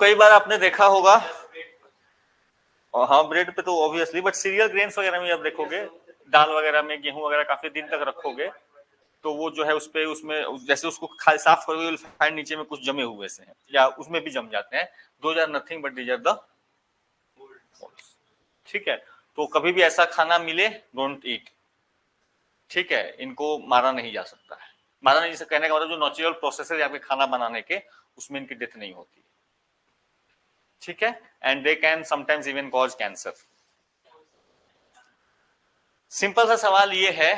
कई बार आपने देखा होगा, और हाँ ब्रेड पे तो ऑब्वियसली, बट सीरियल ग्रेन्स वगैरह में आप देखोगे, दाल वगैरह में, गेहूं वगैरह काफी दिन तक रखोगे तो वो जो है उसमें जैसे उसको साफ करोगे, फाइंड नीचे में कुछ जमे हुए से हैं, या उसमें भी जम जाते हैं। Those are nothing but these are the, ठीक है। तो कभी भी ऐसा खाना मिले, डोंट ईट, ठीक है। इनको मारा नहीं जा सकता है, मारा नहीं, जैसे कहने का मतलब जो नेचुरल प्रोसेस है आपके खाना बनाने के, उसमें इनकी डेथ नहीं होती, ठीक है। And they can sometimes even cause cancer. Simple सा सवाल ये है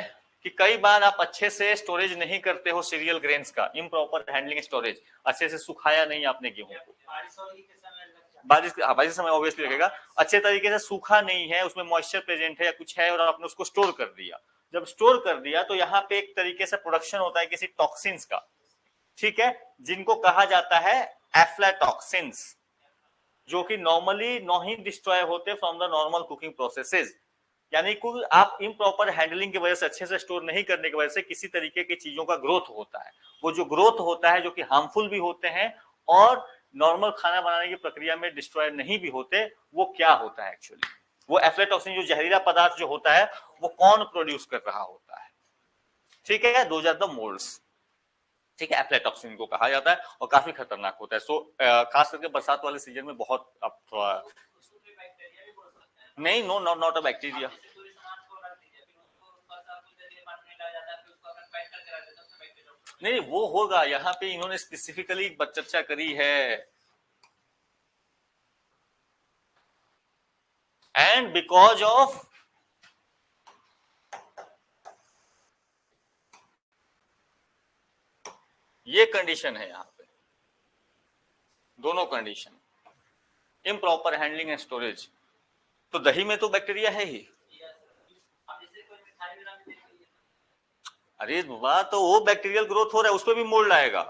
कि कई बार आप अच्छे से स्टोरेज नहीं करते हो सीरियल ग्रेन्स का, इम्प्रॉपर हैंडलिंग स्टोरेज, अच्छे से सुखाया नहीं आपने गेहूं को, बारिश के समय ऑब्वियसली लगेगा, अच्छे तरीके से सूखा नहीं है, उसमें मॉइस्चर प्रेजेंट है या कुछ है और आपने उसको स्टोर कर दिया। जब स्टोर कर दिया तो यहाँ पे एक तरीके से प्रोडक्शन होता है किसी टॉक्सिन्स का, ठीक है, जिनको कहा जाता है एफ्लाटॉक्सिन्स, जो कि नॉर्मली नहीं डिस्ट्रॉय होते from the normal cooking processes. यानी कि आप इम्प्रॉपर हैंडलिंग की वजह से, अच्छे से स्टोर नहीं करने की वजह से किसी तरीके की चीजों का ग्रोथ होता है। वो जो ग्रोथ होता है जो कि हार्मफुल भी होते हैं और नॉर्मल खाना बनाने की प्रक्रिया में डिस्ट्रॉय नहीं भी होते, वो क्या होता है एक्चुअली, वो एफ्लाटॉक्सिन जो जहरीला पदार्थ जो होता है वो कौन प्रोड्यूस कर रहा होता है, ठीक है, दोज आर द मोल्ड्स, ठीक है, एफ्लाटॉक्सिन को कहा जाता है और काफी खतरनाक होता है। सो खास करके बरसात वाले सीजन में बहुत अब थोड़ा नहीं, नो नॉट अ बैक्टीरिया, नहीं वो होगा, यहाँ पे इन्होंने स्पेसिफिकली चर्चा करी है, एंड बिकॉज ऑफ ये कंडीशन है यहाँ पे, दोनों condition, improper handling and storage, तो दही में तो बैक्टीरिया है ही, अरे बाबा तो वो बैक्टीरियल ग्रोथ हो रहा है, उस पर भी मोल्ड आएगा,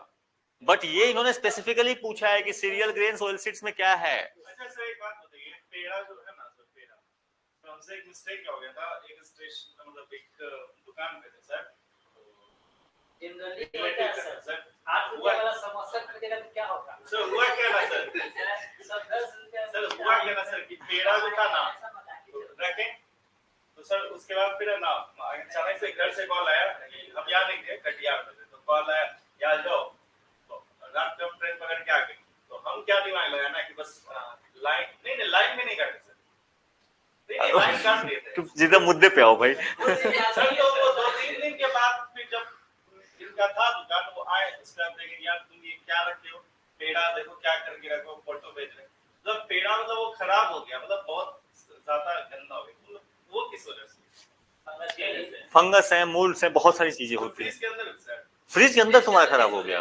बट ये इन्होंने स्पेसिफिकली पूछा है कि सीरियल ग्रेन्स ऑयल सीड्स में क्या है। अच्छा सर एक बात बताइए, पेड़ा जो है ना सर, पेड़ा तो हमसे एक मिस्टेक क्या हो गया था, एक स्टेशन मतलब एक दुकान पे थे सर, जनरली होता है सर, 8 रुपए वाला समोसा खरीदेगा तो क्या होगा सर, हुआ क्या ना सर, सब 10 रुपए सर हुआ क्या ना सर कि पेड़ा जो था ना रखें, तो सर उसके बाद फिर ना अचानक से घर से कॉल आया, हम यहाँ नहीं थे, कटिहार में थे, तो कॉल आया यहाँ जाओ, तो रात को हम ट्रेन पकड़ के आ गए, तो हम क्या दिमाग लगाया ना कि बस लाइन नहीं लाइन में नहीं काटे सर, नहीं लाइन काट दिए थे, सीधा मुद्दे पे आओ भाई। सर तो वो 2-3 दिन के बाद फिर जब इनका था दुकान, वो आए उसके बाद देखें यार तुम ये क्या रखे हो, पेड़ा देखो क्या करके रखो, फोटो भेज रहे, मतलब पेड़ा मतलब वो खराब हो गया, मतलब बहुत ज्यादा गंदा हो गया, वो किस वजह से, फंगस है, मोल्ड्स है, बहुत सारी चीजें होती है, फ्रीज के अंदर सर, फ्रिज के अंदर तुम्हारा खराब हो गया,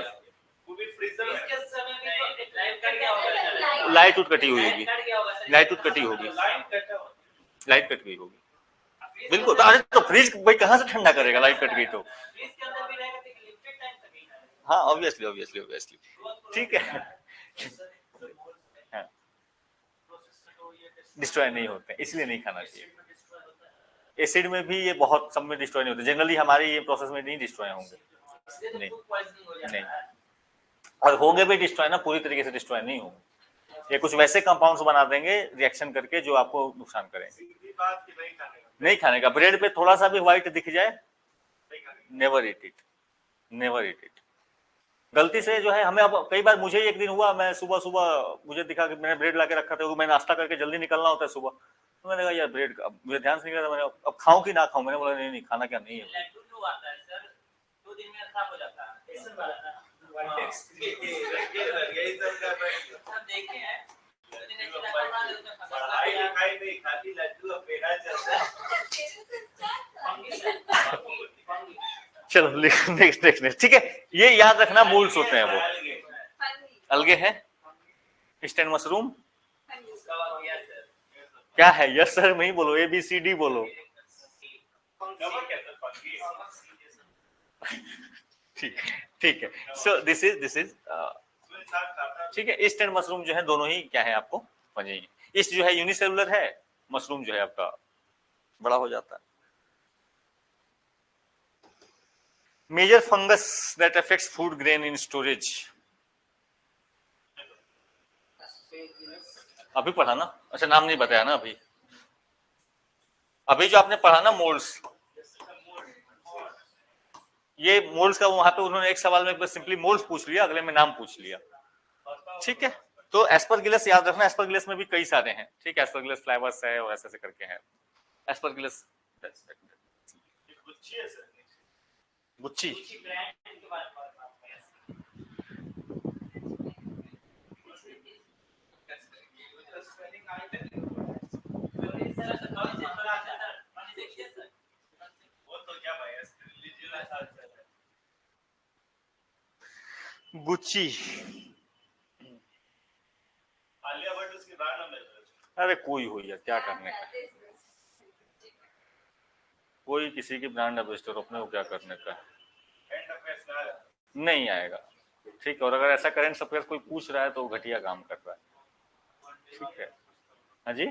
वो भी फ्रीजर में इसके समय में तो लाइट कट गया होगा, लाइट उठ कटी हुई होगी, कट गया होगा सर, लाइट उठ कटी होगी, लाइन कटा हुआ, लाइट कट गई होगी, बिल्कुल। अरे तो फ्रिज भाई कहाँ से ठंडा करेगा, लाइट कट गई तो, फ्रीज के अंदर भी रहेगा तो लिमिटेड टाइम तक ही रहेगा, हाँ ऑब्वियसली ऑब्वियसली ऑब्वियसली, ठीक है, हाँ डिस्ट्रॉय नहीं होते, इसलिए नहीं खाना चाहिए। एसिड में भी ये बहुत सब में डिस्ट्रॉय नहीं होते, जनरली हमारे ये प्रोसेस में नहीं डिस्ट्रॉय होंगे, नहीं नहीं, और होंगे भी डिस्ट्रॉय ना पूरी तरीके से डिस्ट्रॉय नहीं होंगे, ये कुछ वैसे कंपाउंड्स बना देंगे रिएक्शन करके जो आपको नुकसान करेंगे। सीधी बात कि नहीं खाने का, नहीं खाने का, ब्रेड पे थोड़ा सा भी व्हाइट दिख जाए नहीं खाने का, never eat it, never eat it. गलती से जो है हमें, अब कई बार मुझे एक दिन हुआ, मैं सुबह सुबह मुझे दिखा कि मैंने ब्रेड ला के रखा था, मैं नाश्ता करके जल्दी निकलना होता है सुबह, तो मैंने कहा यार ब्रेड का, मुझे ध्यान से नहीं रहा, मैंने अब खाऊं कि ना खाऊं, मैंने बोला नहीं नहीं खाना क्या नहीं है, लड्डू जो आता है सर 2 दिन में खराब हो जाता है, बेसन वाला ना, यही सब कर रहे हैं, हम देखे हैं 2 दिन ऐसे पढ़ाई लिखाई नहीं, खाली लड्डू और पेड़ा चलता है, चलो नेक्स्ट नेक्स्ट, ठीक है, ये याद रखना मोल्ड्स होते हैं वो, अलगे है। स्टैंड मशरूम क्या है, यस सर नहीं बोलो, ABCD बोलो, ठीक ठीक है, सो दिस इज ठीक है, ईस्ट एंड मशरूम जो है दोनों ही क्या है आपको समझेंगे, ईस्ट जो है यूनिसेलुलर है, मशरूम जो है आपका बड़ा हो जाता है। Major fungus that affects food grain in storage, अभी पढ़ा ना, अच्छा नाम नहीं बताया ना अभी, अभी जो आपने पढ़ा ना मोल्ड्स, ये मोल्ड्स का वहां पे उन्होंने एक सवाल में बस सिंपली मोल्ड्स पूछ लिया, अगले में नाम पूछ लिया, ठीक है। तो एस्परगिलस याद रखना, एस्परगिलस में भी कई सारे हैं, ठीक है, एस्परगिलस फ्लावर्स है और ऐसे ऐसे करके है एस्परगिलस, गुच्ची, ब्रांड के बारे में बात करते हैं, वो तो क्या भाई गुच्ची, आलिया भट्ट उसकी ब्रांड एम्बेसडर। अरे कोई हो यार, क्या करने का, कोई किसी की ब्रांड एम्बेसडर, अपने को क्या करने का है, करंट अफेयर्स में आया। नहीं आएगा। ठीक है, और अगर ऐसा करंट अफेयर कोई पूछ रहा है तो वो घटिया काम कर रहा है। ठीक है, हाँ जी,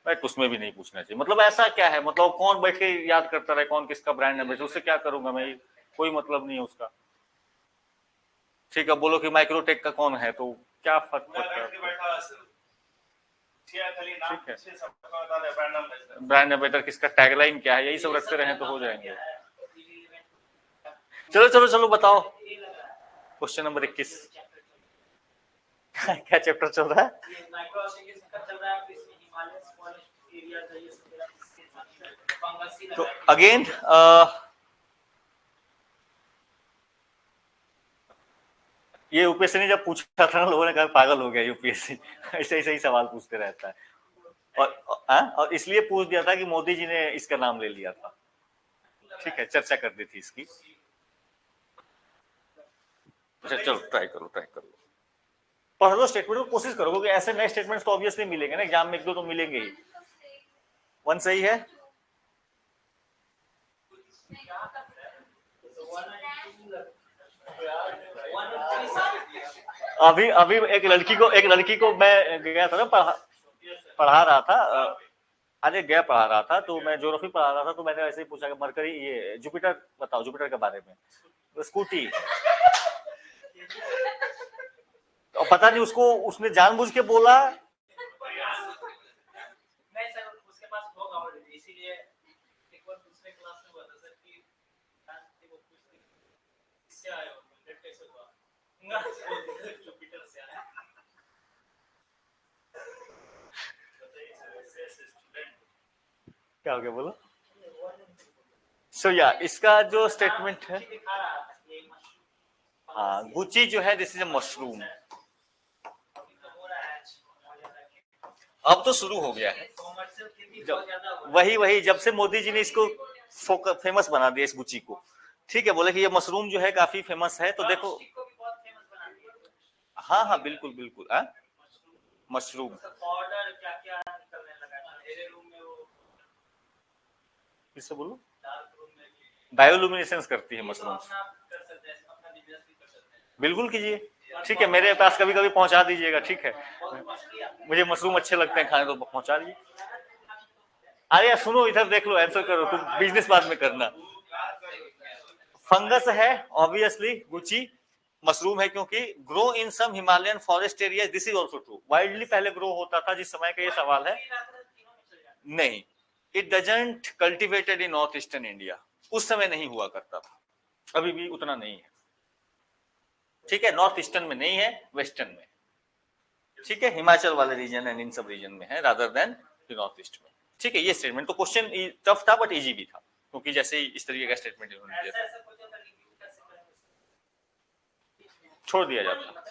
बट उसमें भी नहीं पूछना चाहिए। मतलब ऐसा क्या है, मतलब कौन बैठ के याद करता रहे कौन किसका ब्रांड एम्बेसडर, उससे क्या करूंगा मैं, कोई मतलब नहीं है उसका। ठीक है, बोलो कि माइक्रोटेक का कौन है, तो क्या फर्क पड़ता है। ठीक है, ब्रांड एम्बेसडर किसका, टैगलाइन क्या है, यही सब रखते रहे तो हो जाएंगे। चलो चलो चलो बताओ, क्वेश्चन नंबर 21। क्या चैप्टर चल रहा है? तो अगेन ये यूपीएससी ने जब पूछा था ना, लोगों ने कहा पागल हो गया यूपीएससी, ऐसे ऐसे ही सवाल पूछते रहता है। और इसलिए पूछ दिया था कि मोदी जी ने इसका नाम ले लिया था। ठीक है, चर्चा कर दी थी इसकी। अच्छा चलो ट्राई करो पढ़ लो स्टेटमेंट को, कोशिश करो क्योंकि ऐसे नए स्टेटमेंट्स तो ऑब्वियसली मिलेंगे ना एग्जाम में, एक दो तो मिलेंगे ही। वन सही है। अभी अभी एक लड़की को मैं गया था ना, पढ़ा रहा था, अरे गया पढ़ा रहा था, तो मैं ज्योग्राफी पढ़ा रहा था, तो मैंने ऐसे ही पूछा कि मरकरी, ये जुपिटर बताओ, जुपिटर के बारे में, तो स्कूटी, और पता नहीं उसको, उसने जानबूझ के बोला, क्या हो गया बोलो। सो या इसका जो स्टेटमेंट है, हाँ गुची जो है दिस इज ए मशरूम। अब तो शुरू हो गया है, वही जब से मोदी जी ने इसको फेमस बना दिया इस गुची को। ठीक है, बोले कि ये मशरूम जो है काफी फेमस है, तो देखो, हाँ हाँ बिल्कुल बिल्कुल, मशरूम किससे बोलो, बायोलुमिनेसेंस करती है मशरूम, बिल्कुल कीजिए। ठीक है, मेरे पास कभी कभी पहुंचा दीजिएगा। ठीक है, मुझे मशरूम अच्छे लगते हैं खाने, तो पहुंचा दीजिए। अरे सुनो, इधर देख लो, आंसर करो, तुम बिजनेस बाद में करना। फंगस है ऑब्वियसली, गुची मशरूम है क्योंकि grow in some Himalayan forest area, this is also true, widely पहले ग्रो होता था जिस समय का ये सवाल है। नहीं, it doesn't cultivated in north eastern India, उस समय नहीं हुआ करता था, अभी भी उतना नहीं है। ठीक है, नॉर्थ ईस्टर्न में नहीं है, वेस्टर्न में, ठीक है, हिमाचल वाले रीजन एंड इन सब रीजन में है रादर देन नॉर्थ ईस्ट में। ठीक है, ये स्टेटमेंट तो क्वेश्चन टफ था बट इजी भी था, क्योंकि जैसे इस तरीके का स्टेटमेंट इन्होंने दिया था, छोड़ दिया जाता।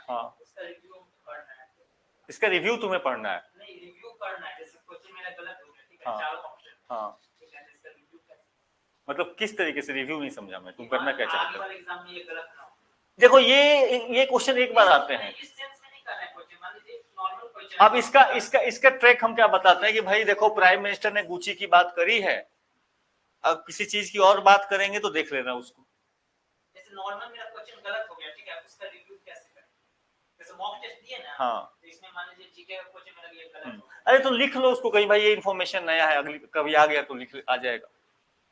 हाँ, इसका रिव्यू तुम्हें पढ़ना है। हाँ हाँ, मतलब किस तरीके से रिव्यू नहीं समझा मैं, तुम करना क्या चाहते हो। देखो ये क्वेश्चन एक बार आते हैं। अब इसका ट्रैक हम क्या बताते हैं कि भाई देखो, प्राइम मिनिस्टर ने गुची की बात करी है, अब किसी चीज की और बात करेंगे तो देख लेना उसको। जैसे नॉर्मल मेरा क्वेश्चन गलत हो गया, ठीक है, उसका रिव्यू कैसे करें, जैसे मॉक टेस्ट दिए ना, हाँ, तो इसमें मान लीजिए जीके का क्वेश्चन मेरा ये गलत हो गया, अरे तो लिख लो उसको कहीं, भाई ये इन्फॉर्मेशन नया है, अगली कभी आ गया तो लिख आ जाएगा।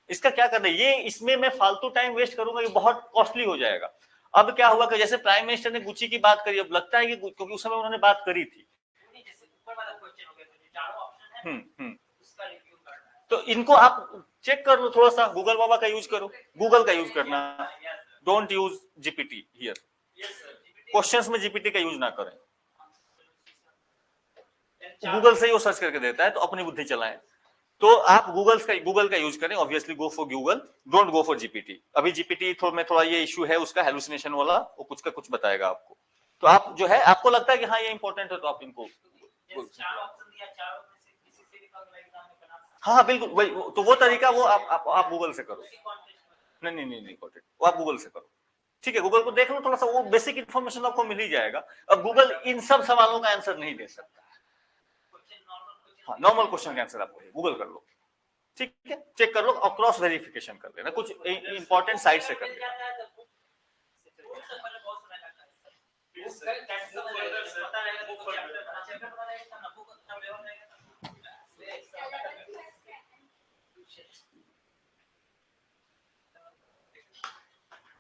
इसका क्या करना है, ये इसमें मैं फालतू टाइम वेस्ट करूंगा, ये बहुत कॉस्टली हो जाएगा। अब क्या हुआ कि जैसे प्राइम मिनिस्टर ने गुची की बात करी, अब लगता है कि क्योंकि उस समय उन्होंने बात करी थी, जैसे ऊपर वाला क्वेश्चन हो गया, तो जो चारों ऑप्शन है उसका रिव्यू करना है, तो इनको आप चेक कर लो थोड़ा सा, गूगल बाबा का यूज करो, गूगल का यूज करना, don't use GPT here, questions में जीपीटी का यूज ना करें, गूगल से ही वो सर्च करके देता है, तो अपनी बुद्धि चलाएं। तो आप गूगल का यूज करें, obviously go for Google, don't go for GPT. अभी जीपीटी में थोड़ा ये इश्यू है उसका, हेलुसिनेशन वाला, वो कुछ का कुछ बताएगा आपको। तो आप जो है, आपको लगता है कि हाँ ये इंपॉर्टेंट है, तो आप इनको, हाँ बिल्कुल वही, तो वो तरीका वो आप गूगल से करो। नहीं, वो आप गूगल से करो। ठीक है, गूगल को देख लो थोड़ा सा, वो बेसिक इन्फॉर्मेशन आपको मिल ही जाएगा। अब गूगल इन सब सवालों का आंसर नहीं दे सकता। हाँ, नॉर्मल क्वेश्चन का आंसर आपको गूगल कर लो, ठीक है, चेक कर लो और क्रॉस वेरिफिकेशन कर लेना, कुछ इंपॉर्टेंट साइट से कर लेना।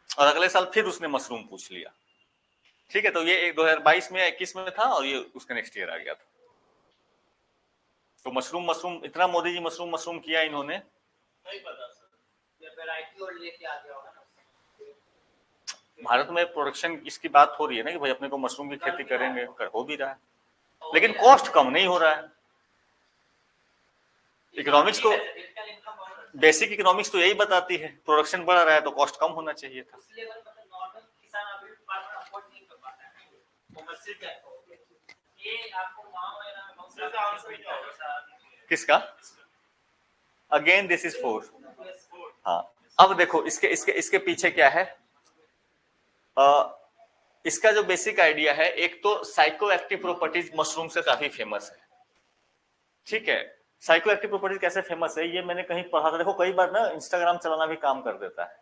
और अगले साल फिर उसने मशरूम पूछ लिया, ठीक है, तो ये 2022 में 21 में था और ये उसका नेक्स्ट ईयर आ गया था। तो मशरूम इतना मोदी जी मशरूम किया इन्होंने, नहीं पता सर, ये वैरायटी और लेके आ गया होगा ना। भारत में प्रोडक्शन इसकी बात हो रही है ना कि भाई अपने को मशरूम की खेती करेंगे, हो भी रहा है, लेकिन कॉस्ट कम नहीं हो रहा है। इकोनॉमिक्स तो, बेसिक इकोनॉमिक्स तो यही बताती है, प्रोडक्शन बढ़ रहा है तो कॉस्ट कम होना चाहिए था। किसका? Again this is 4। हाँ, अब देखो इसके पीछे क्या है। इसका जो बेसिक आइडिया है, एक तो साइको एक्टिव प्रॉपर्टीज मशरूम से काफी फेमस है, ठीक है। साइको एक्टिव प्रॉपर्टीज कैसे फेमस है ये मैंने कहीं पढ़ा था। देखो कई बार ना इंस्टाग्राम चलाना भी काम कर देता है।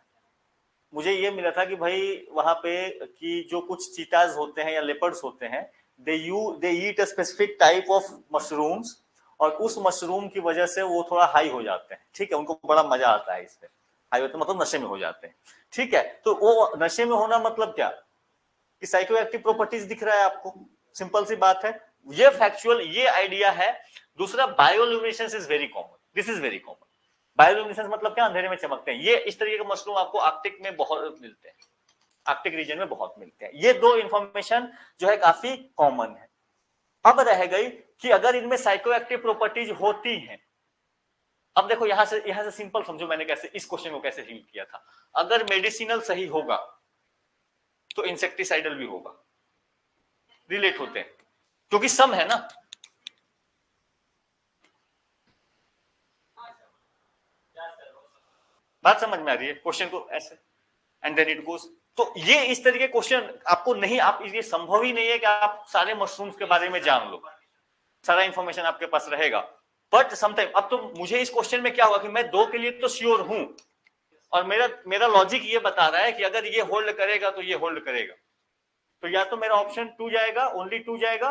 मुझे ये मिला था कि भाई वहां पे कि जो कुछ चीताज होते हैं या लेपर्ड्स होते हैं, they eat a specific type of mushrooms, और उस मशरूम की वजह से वो थोड़ा हाई हो जाते हैं, ठीक है, उनको बड़ा मजा आता है इसमें। हाई होते मतलब नशे में हो जाते हैं, ठीक है। तो वो नशे में होना मतलब क्या कि साइको एक्टिव प्रॉपर्टीज दिख रहा है आपको, सिंपल सी बात है। ये फैक्चुअल, ये आइडिया है। दूसरा, bioluminescence is very common, this is very common. Bioluminescence मतलब क्या? अंधेरे में चमकते हैं। ये इस तरीके के मशरूम आपको आर्कटिक में बहुत मिलते हैं, आर्कटिक रीजन में बहुत मिलते हैं। ये दो इंफॉर्मेशन जो है काफी कॉमन है। अब रह गई कि अगर इनमें साइको एक्टिव प्रॉपर्टीज होती हैं, अब देखो यहां से सिंपल समझो मैंने कैसे इस क्वेश्चन को कैसे डील किया था। अगर मेडिसिनल सही होगा तो इंसेक्टिसाइडल भी होगा, रिलेट होते हैं क्योंकि सम है ना। बात समझ में आ रही है? क्वेश्चन को ऐसे एंड देन इट गोस। तो ये इस तरीके क्वेश्चन आपको नहीं, आप ये संभव ही नहीं है कि आप सारे मशरूम्स के बारे में जान लो, सारा इंफॉर्मेशन आपके पास रहेगा। बट समटाइम, अब तो मुझे इस क्वेश्चन में क्या हुआ कि मैं 2 के लिए तो श्योर हूं, और मेरा लॉजिक ये बता रहा है कि अगर ये होल्ड करेगा तो ये होल्ड करेगा। तो या तो मेरा ऑप्शन 2 जाएगा, ओनली 2 जाएगा,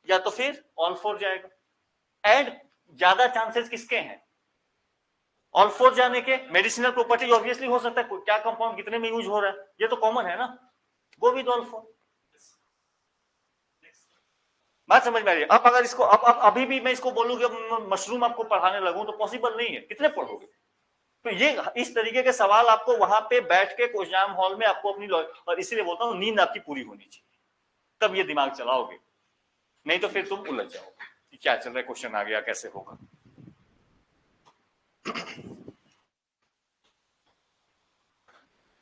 या तो फिर ऑल 4 जाएगा। एंड ज्यादा चांसेस किसके हैं? ऑल 4 जाने के। मेडिसिनल प्रॉपर्टी ऑब्वियसली हो सकता है, क्या कंपाउंड कितने में यूज हो रहा है, ये तो कॉमन है ना। Go with all 4। बात समझ में आ रही है? अब अगर इसको अब अभी भी मैं इसको बोलूं कि मशरूम आपको पढ़ाने लगूं तो पॉसिबल नहीं है, कितने पढ़ोगे? तो ये इस तरीके के सवाल आपको वहां पे बैठ के एग्जाम हॉल में आपको अपनी, और इसीलिए बोलता हूं नींद आपकी पूरी होनी चाहिए, तब ये दिमाग चलाओगे, नहीं तो फिर तुम उलझ जाओगे कि क्या चल रहा है, क्वेश्चन आ गया कैसे होगा।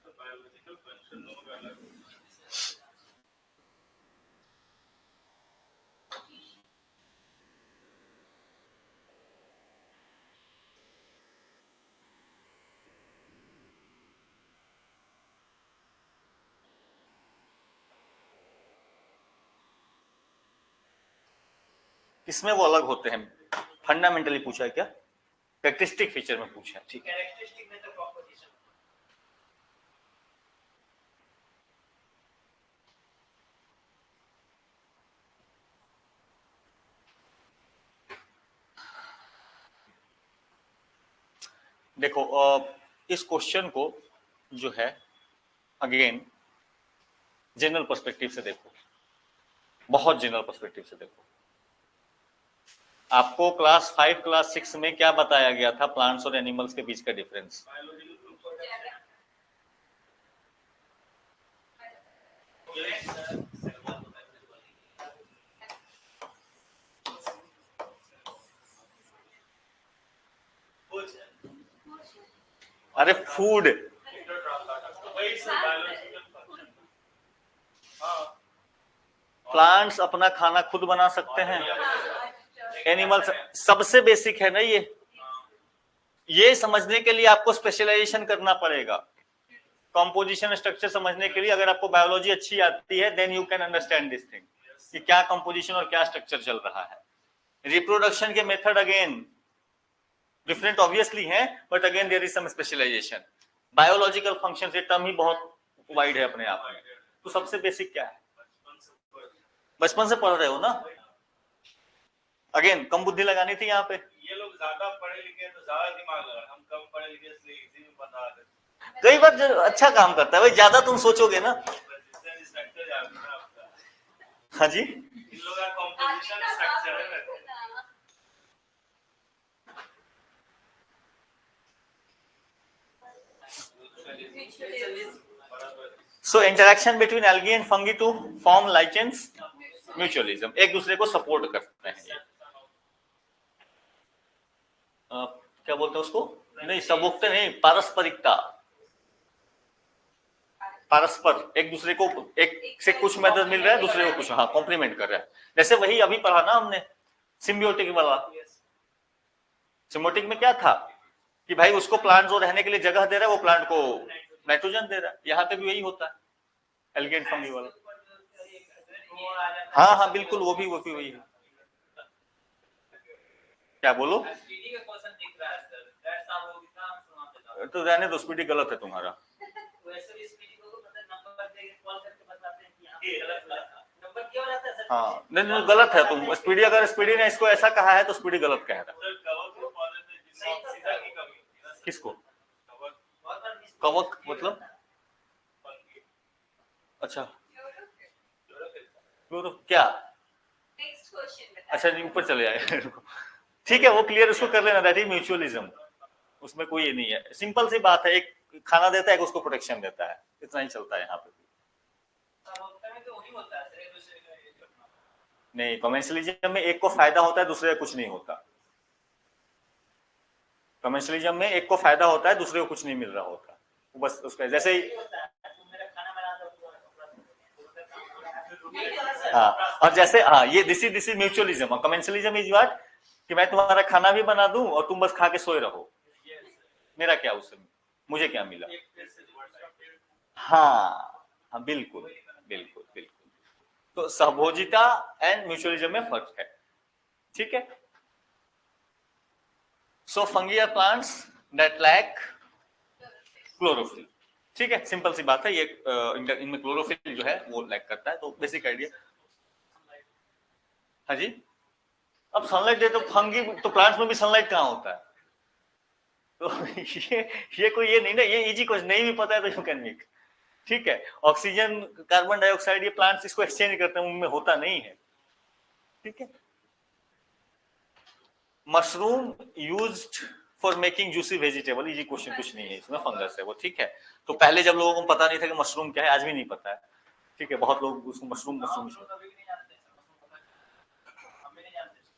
बायोलॉजिकल फंक्शन होगा अलग। इसमें वो अलग होते हैं, फंडामेंटली पूछा है क्या? कैरेक्टरिस्टिक फीचर में पूछा है, ठीक है। कैरेक्टरिस्टिक में तो कॉम्पोजिशन। देखो इस क्वेश्चन को जो है अगेन जनरल पर्सपेक्टिव से देखो, बहुत जनरल पर्सपेक्टिव से देखो। आपको क्लास 5 क्लास 6 में क्या बताया गया था प्लांट्स और एनिमल्स के बीच का डिफरेंस? अरे फूड, प्लांट्स अपना खाना खुद बना सकते हैं, एनिमल्स सबसे बेसिक है ना ये समझने के लिए आपको स्पेशलाइजेशन करना पड़ेगा। कंपोजिशन स्ट्रक्चर समझने के लिए अगर आपको बायोलॉजी अच्छी आती है then you can understand this thing कि क्या कंपोजिशन और क्या स्ट्रक्चर चल रहा है। रिप्रोडक्शन के मेथड अगेन डिफरेंट ऑब्वियसली हैं, but again there is some specialisation. Biological function ये टर्म ही बहुत वाइड है अपने आप में। तो सबसे बेसिक क्या है, बचपन से पढ़ रहे हो ना, अगेन कम बुद्धि लगानी थी यहाँ पे। ये लोग ज्यादा पढ़े लिखे हैं तो ज्यादा दिमाग लगा, हम कम पढ़े लिखे इसलिए इजी में बता देते। कई बार जो अच्छा काम करता है भाई, ज्यादा तुम सोचोगे ना। स्ट्रक्चर याद है ना आपका। हाँ जी, इन लोगों का कंपोजिशन स्ट्रक्चर है ना। So interaction between algae and fungi to form lichens, mutualism, एक दूसरे को सपोर्ट करते हैं। क्या बोलते हैं उसको, नहीं सबोक्ते नहीं, पारस्परिकता, परस्पर एक दूसरे को एक से कुछ मदद मिल रहा है, दूसरे को कुछ, हाँ कॉम्प्लीमेंट कर रहा है। जैसे वही अभी पढ़ा ना हमने सिम्बियोटिक वाला। सिम्बियोटिक में क्या था कि भाई उसको प्लांट जो रहने के लिए जगह दे रहा है वो प्लांट को नाइट्रोजन दे रहा है। यहाँ पे भी यही होता है एल्गी एंड फंगी वाला। हाँ हाँ बिल्कुल, वो भी वही है। क्या बोलो, तो रहने दो, स्पीडी गलत है तुम्हारा। हाँ नहीं नहीं गलत है, तुम स्पीडी, अगर स्पीडी ने इसको ऐसा कहा है तो स्पीडी गलत कह रहा है। किसको, कवक मतलब, अच्छा क्या, अच्छा ऊपर चले जाए ठीक है वो क्लियर उसको कर लेना, दैट इज म्यूचुअलिज्म। उसमें कोई ये नहीं है, सिंपल सी बात है, एक खाना देता है एक उसको प्रोटेक्शन देता है, इतना ही चलता है यहाँ पे। नहीं, कमर्शियलिज्म में एक को फायदा होता है दूसरे को कुछ नहीं होता। कमर्शियलिज्म में एक को फायदा होता है दूसरे को कुछ नहीं मिल रहा होता, बस उसका जैसे ही। हाँ, और जैसे हाँ ये this is mutualism. Commercialism is what, कि मैं तुम्हारा खाना भी बना दूं और तुम बस खा के सोए रहो, मेरा क्या उससे, मुझे क्या मिला। हाँ हाँ बिल्कुल बिल्कुल बिल्कुल। तो सहभोजिता एंड म्यूचुअलिज्म में फर्क है, ठीक है। So fungi are plants that lack chlorophyll, ठीक है, सिंपल सी बात है ये। इनमें क्लोरोफिल जो है वो लैक करता है, तो बेसिक आइडिया। हाँ जी, अब सनलाइट दे तो फंगी तो प्लांट्स में भी सनलाइट कहाँ होता है, तो ये कोई ये नहीं ना, ये इजी क्वेश्चन, नहीं भी पता है तो यू कैन मेक, ठीक है। ऑक्सीजन कार्बन डाइऑक्साइड ये प्लांट्स इसको एक्सचेंज करते हैं, उनमें होता नहीं है, ठीक है। Mushroom used for making juicy vegetable, easy question कुछ नहीं है इसमें, फंगस है वो, ठीक है। तो पहले जब लोगों को पता नहीं था कि मशरूम क्या है, आज भी नहीं पता है, ठीक है, बहुत लोग उसको मशरूम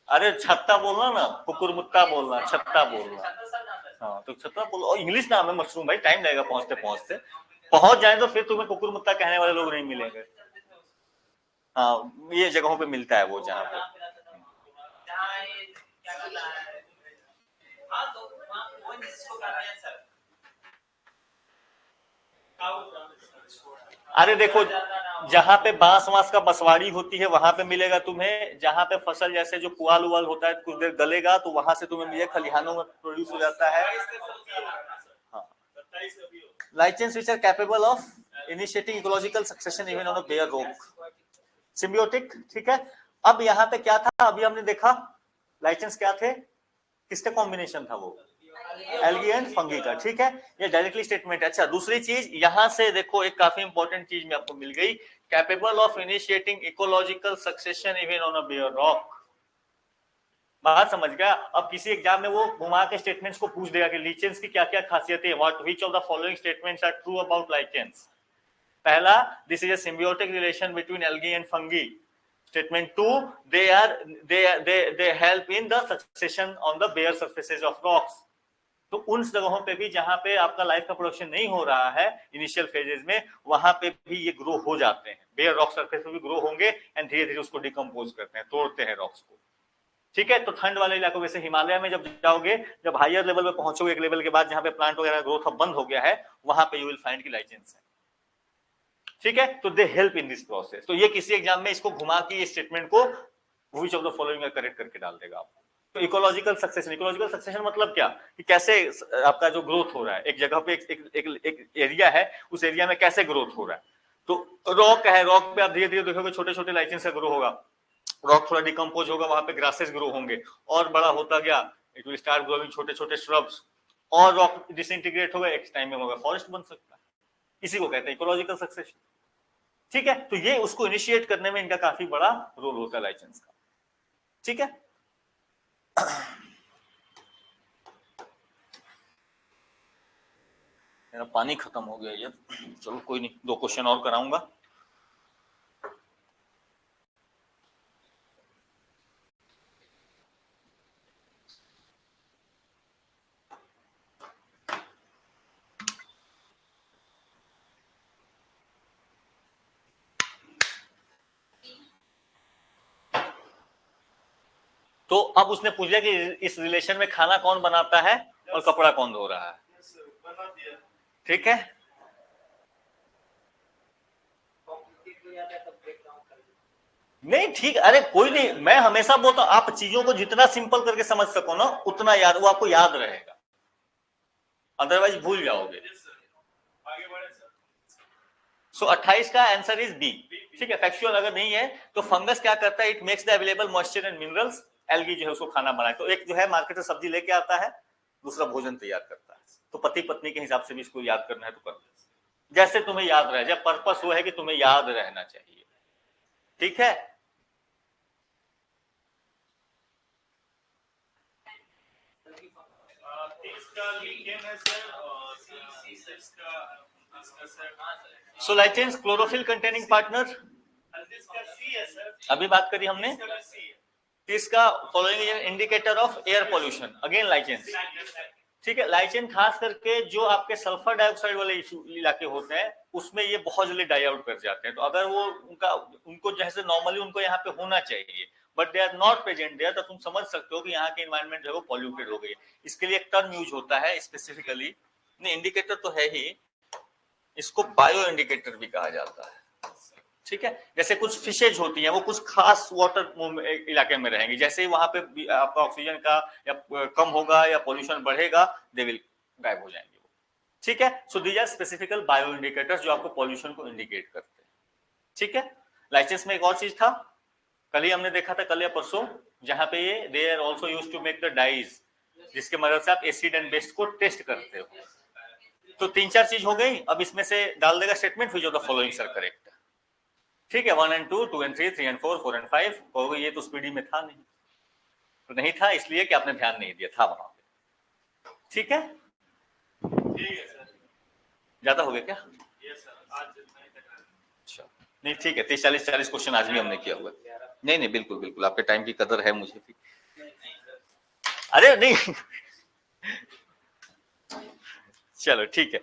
अरे छत्ता बोलना ना, कुकुरमुत्ता बोलना, छत्ता बोलना। हाँ तो छत्ता बोलो, और इंग्लिश नाम है मशरूम भाई, टाइम लगेगा पहुंचते पहुंचते, पहुंच जाए तो फिर तुम्हें कुकुरमुत्ता कहने वाले लोग नहीं मिलेंगे। हाँ ये जगहों पे मिलता है वो जहाँ पे। अरे देखो जहाँ पे बांस वांस का बसवाड़ी होती है वहां पे मिलेगा तुम्हें, जहाँ पे फसल जैसे जो पुआल उवाल होता है कुछ देर गलेगा तो वहां से तुम्हें मिलेगा, खलिहानों में प्रोड्यूस हो जाता है। हाँ, lichens which are capable of initiating ecological succession even on a bare rock, symbiotic, ठीक है। अब यहाँ पे क्या था, अभी हमने देखा लाइचेंस क्या थे, किसका कॉम्बिनेशन था वो, एल्गी एंड फंगी का, ठीक है, ये डायरेक्टली स्टेटमेंट है। अच्छा दूसरी चीज यहां से देखो, एक काफी इंपॉर्टेंट चीज में आपको मिल गई, capable of initiating ecological succession even on a bare rock. बात समझ गया। अब किसी एग्जाम में वो घुमा के स्टेटमेंट्स को पूछ देगा कि लाइचेंस की क्या क्या खासियतें हैं, what which of the following statements are true about lichens. पहला, this is a symbiotic relation between algae and fungi. Statement 2, they help in the succession on the bare surfaces of rocks. तो उन जगहों पे भी जहां पे आपका life का प्रोडक्शन नहीं हो रहा है इनिशियल फेजेस में, वहां पे भी ये ग्रो हो जाते हैं, बेयर रॉक सरफेस पे भी ग्रो होंगे एंड धीरे धीरे उसको डिकम्पोज करते हैं, तोड़ते हैं रॉक्स को, ठीक है, तो ठंड वाले इलाकों जैसे हिमालय में जब जाओगे, जब हायर लेवल पे पहुंचोगे एक लेवल के बाद जहां पे प्लांट वगैरह ग्रोथ अब बंद हो गया है, वहां पे यू विल फाइंड की लाइचेंस है। ठीक है, तो they help in this process. तो ये किसी एग्जाम में इसको घुमा के ये स्टेटमेंट को which of the following correct करके डाल देगा आपको। तो इकोलॉजिकल सक्सेशन, इकोलॉजिकल सक्सेशन मतलब क्या कि कैसे आपका जो ग्रोथ हो रहा है एक जगह पे, एक एरिया है, उस एरिया में कैसे ग्रोथ हो रहा है। तो रॉक है, रॉक पे आप धीरे धीरे देखोगे छोटे छोटे लाइचेंस का ग्रो होगा, रॉक थोड़ा डिकम्पोज होगा, वहां पे ग्रासेस ग्रो होंगे, और बड़ा होता गया इट विल स्टार्ट ग्रोइंग छोटे छोटे श्रब्स, और रॉक डिसइंटीग्रेट होगा, एक टाइम में होगा फॉरेस्ट बन सकता है। इसी को कहते हैं इकोलॉजिकल सक्सेशन। ठीक है, तो ये उसको इनिशिएट करने में इनका काफी बड़ा रोल होता है लाइचेंस का। ठीक है, मेरा पानी खत्म हो गया यार, चलो कोई नहीं, 2 क्वेश्चन और कराऊंगा। तो अब उसने पूछा कि इस रिलेशन में खाना कौन बनाता है और कपड़ा कौन धो रहा है। बना दिया। ठीक है, नहीं ठीक, अरे कोई नहीं, मैं हमेशा बोलता हूं आप चीजों को जितना सिंपल करके समझ सको ना उतना याद, वो आपको याद रहेगा, अदरवाइज भूल जाओगे। आगे बढ़े सर। सो 28 का आंसर इज बी। ठीक है, फैक्चुअल अगर नहीं है तो फंगस क्या करता है, it makes the available moisture and minerals, algae जो है उसको खाना बनाए। तो एक जो है मार्केट से सब्जी लेके आता है, दूसरा भोजन तैयार करता है। तो पति पत्नी के हिसाब से भी इसको याद करना है तो कर जैसे तुम्हें याद रहे, जब पर्पस वो है कि तुम्हें याद रहना चाहिए। ठीक है, so lichens chlorophyll containing partner, अभी बात करी हमने। इसका following indicator of air pollution, again lichens. ठीक है, लाइचेन खास करके जो आपके सल्फर डाइऑक्साइड वाले इलाके होते हैं उसमें ये बहुत जल्दी डाई आउट कर जाते हैं। तो अगर वो उनको जैसे नॉर्मली उनको यहाँ पे होना चाहिए but they are not present there, तो तुम समझ सकते हो कि यहाँ के एनवायरनमेंट जो है वो पॉल्यूटेड हो गई। इसके लिए एक टर्म यूज होता है स्पेसिफिकली, नहीं इंडिकेटर तो है ही, इसको बायो इंडिकेटर भी कहा जाता है। ठीक है, जैसे कुछ फिशेज होती हैं वो कुछ खास वाटर इलाके में रहेंगी, जैसे ही वहां पे आपका ऑक्सीजन का या कम होगा या पॉल्यूशन बढ़ेगा, दे विल गायब हो जाएंगे वो। ठीक है, so these are specifical bio indicators जो आपको पॉल्यूशन को इंडिकेट करते हैं। ठीक है, लाइसेंस में एक और चीज था, कल ही हमने देखा था, कल या परसों, जहां पे ये they are also use to make the dyes, जिसके मदद से आप एसिड एंड बेस को टेस्ट करते हो। तो 3-4 चीज हो गई। अब इसमें से डाल देगा statement which of the following are correct. ठीक है, 1 and 2, 2 and 3, 3 and 4, 4 and 5। कहोगे ये तो स्पीडी में था नहीं, तो नहीं था इसलिए कि आपने ध्यान नहीं दिया था वहां पे। ठीक है, सर। ज्यादा हो गया क्या? यस सर, आज अच्छा नहीं ठीक है, 30-40 क्वेश्चन आज भी हमने किया हुआ। नहीं नहीं बिल्कुल बिल्कुल, आपके टाइम की कदर है मुझे भी। अरे नहीं चलो ठीक है।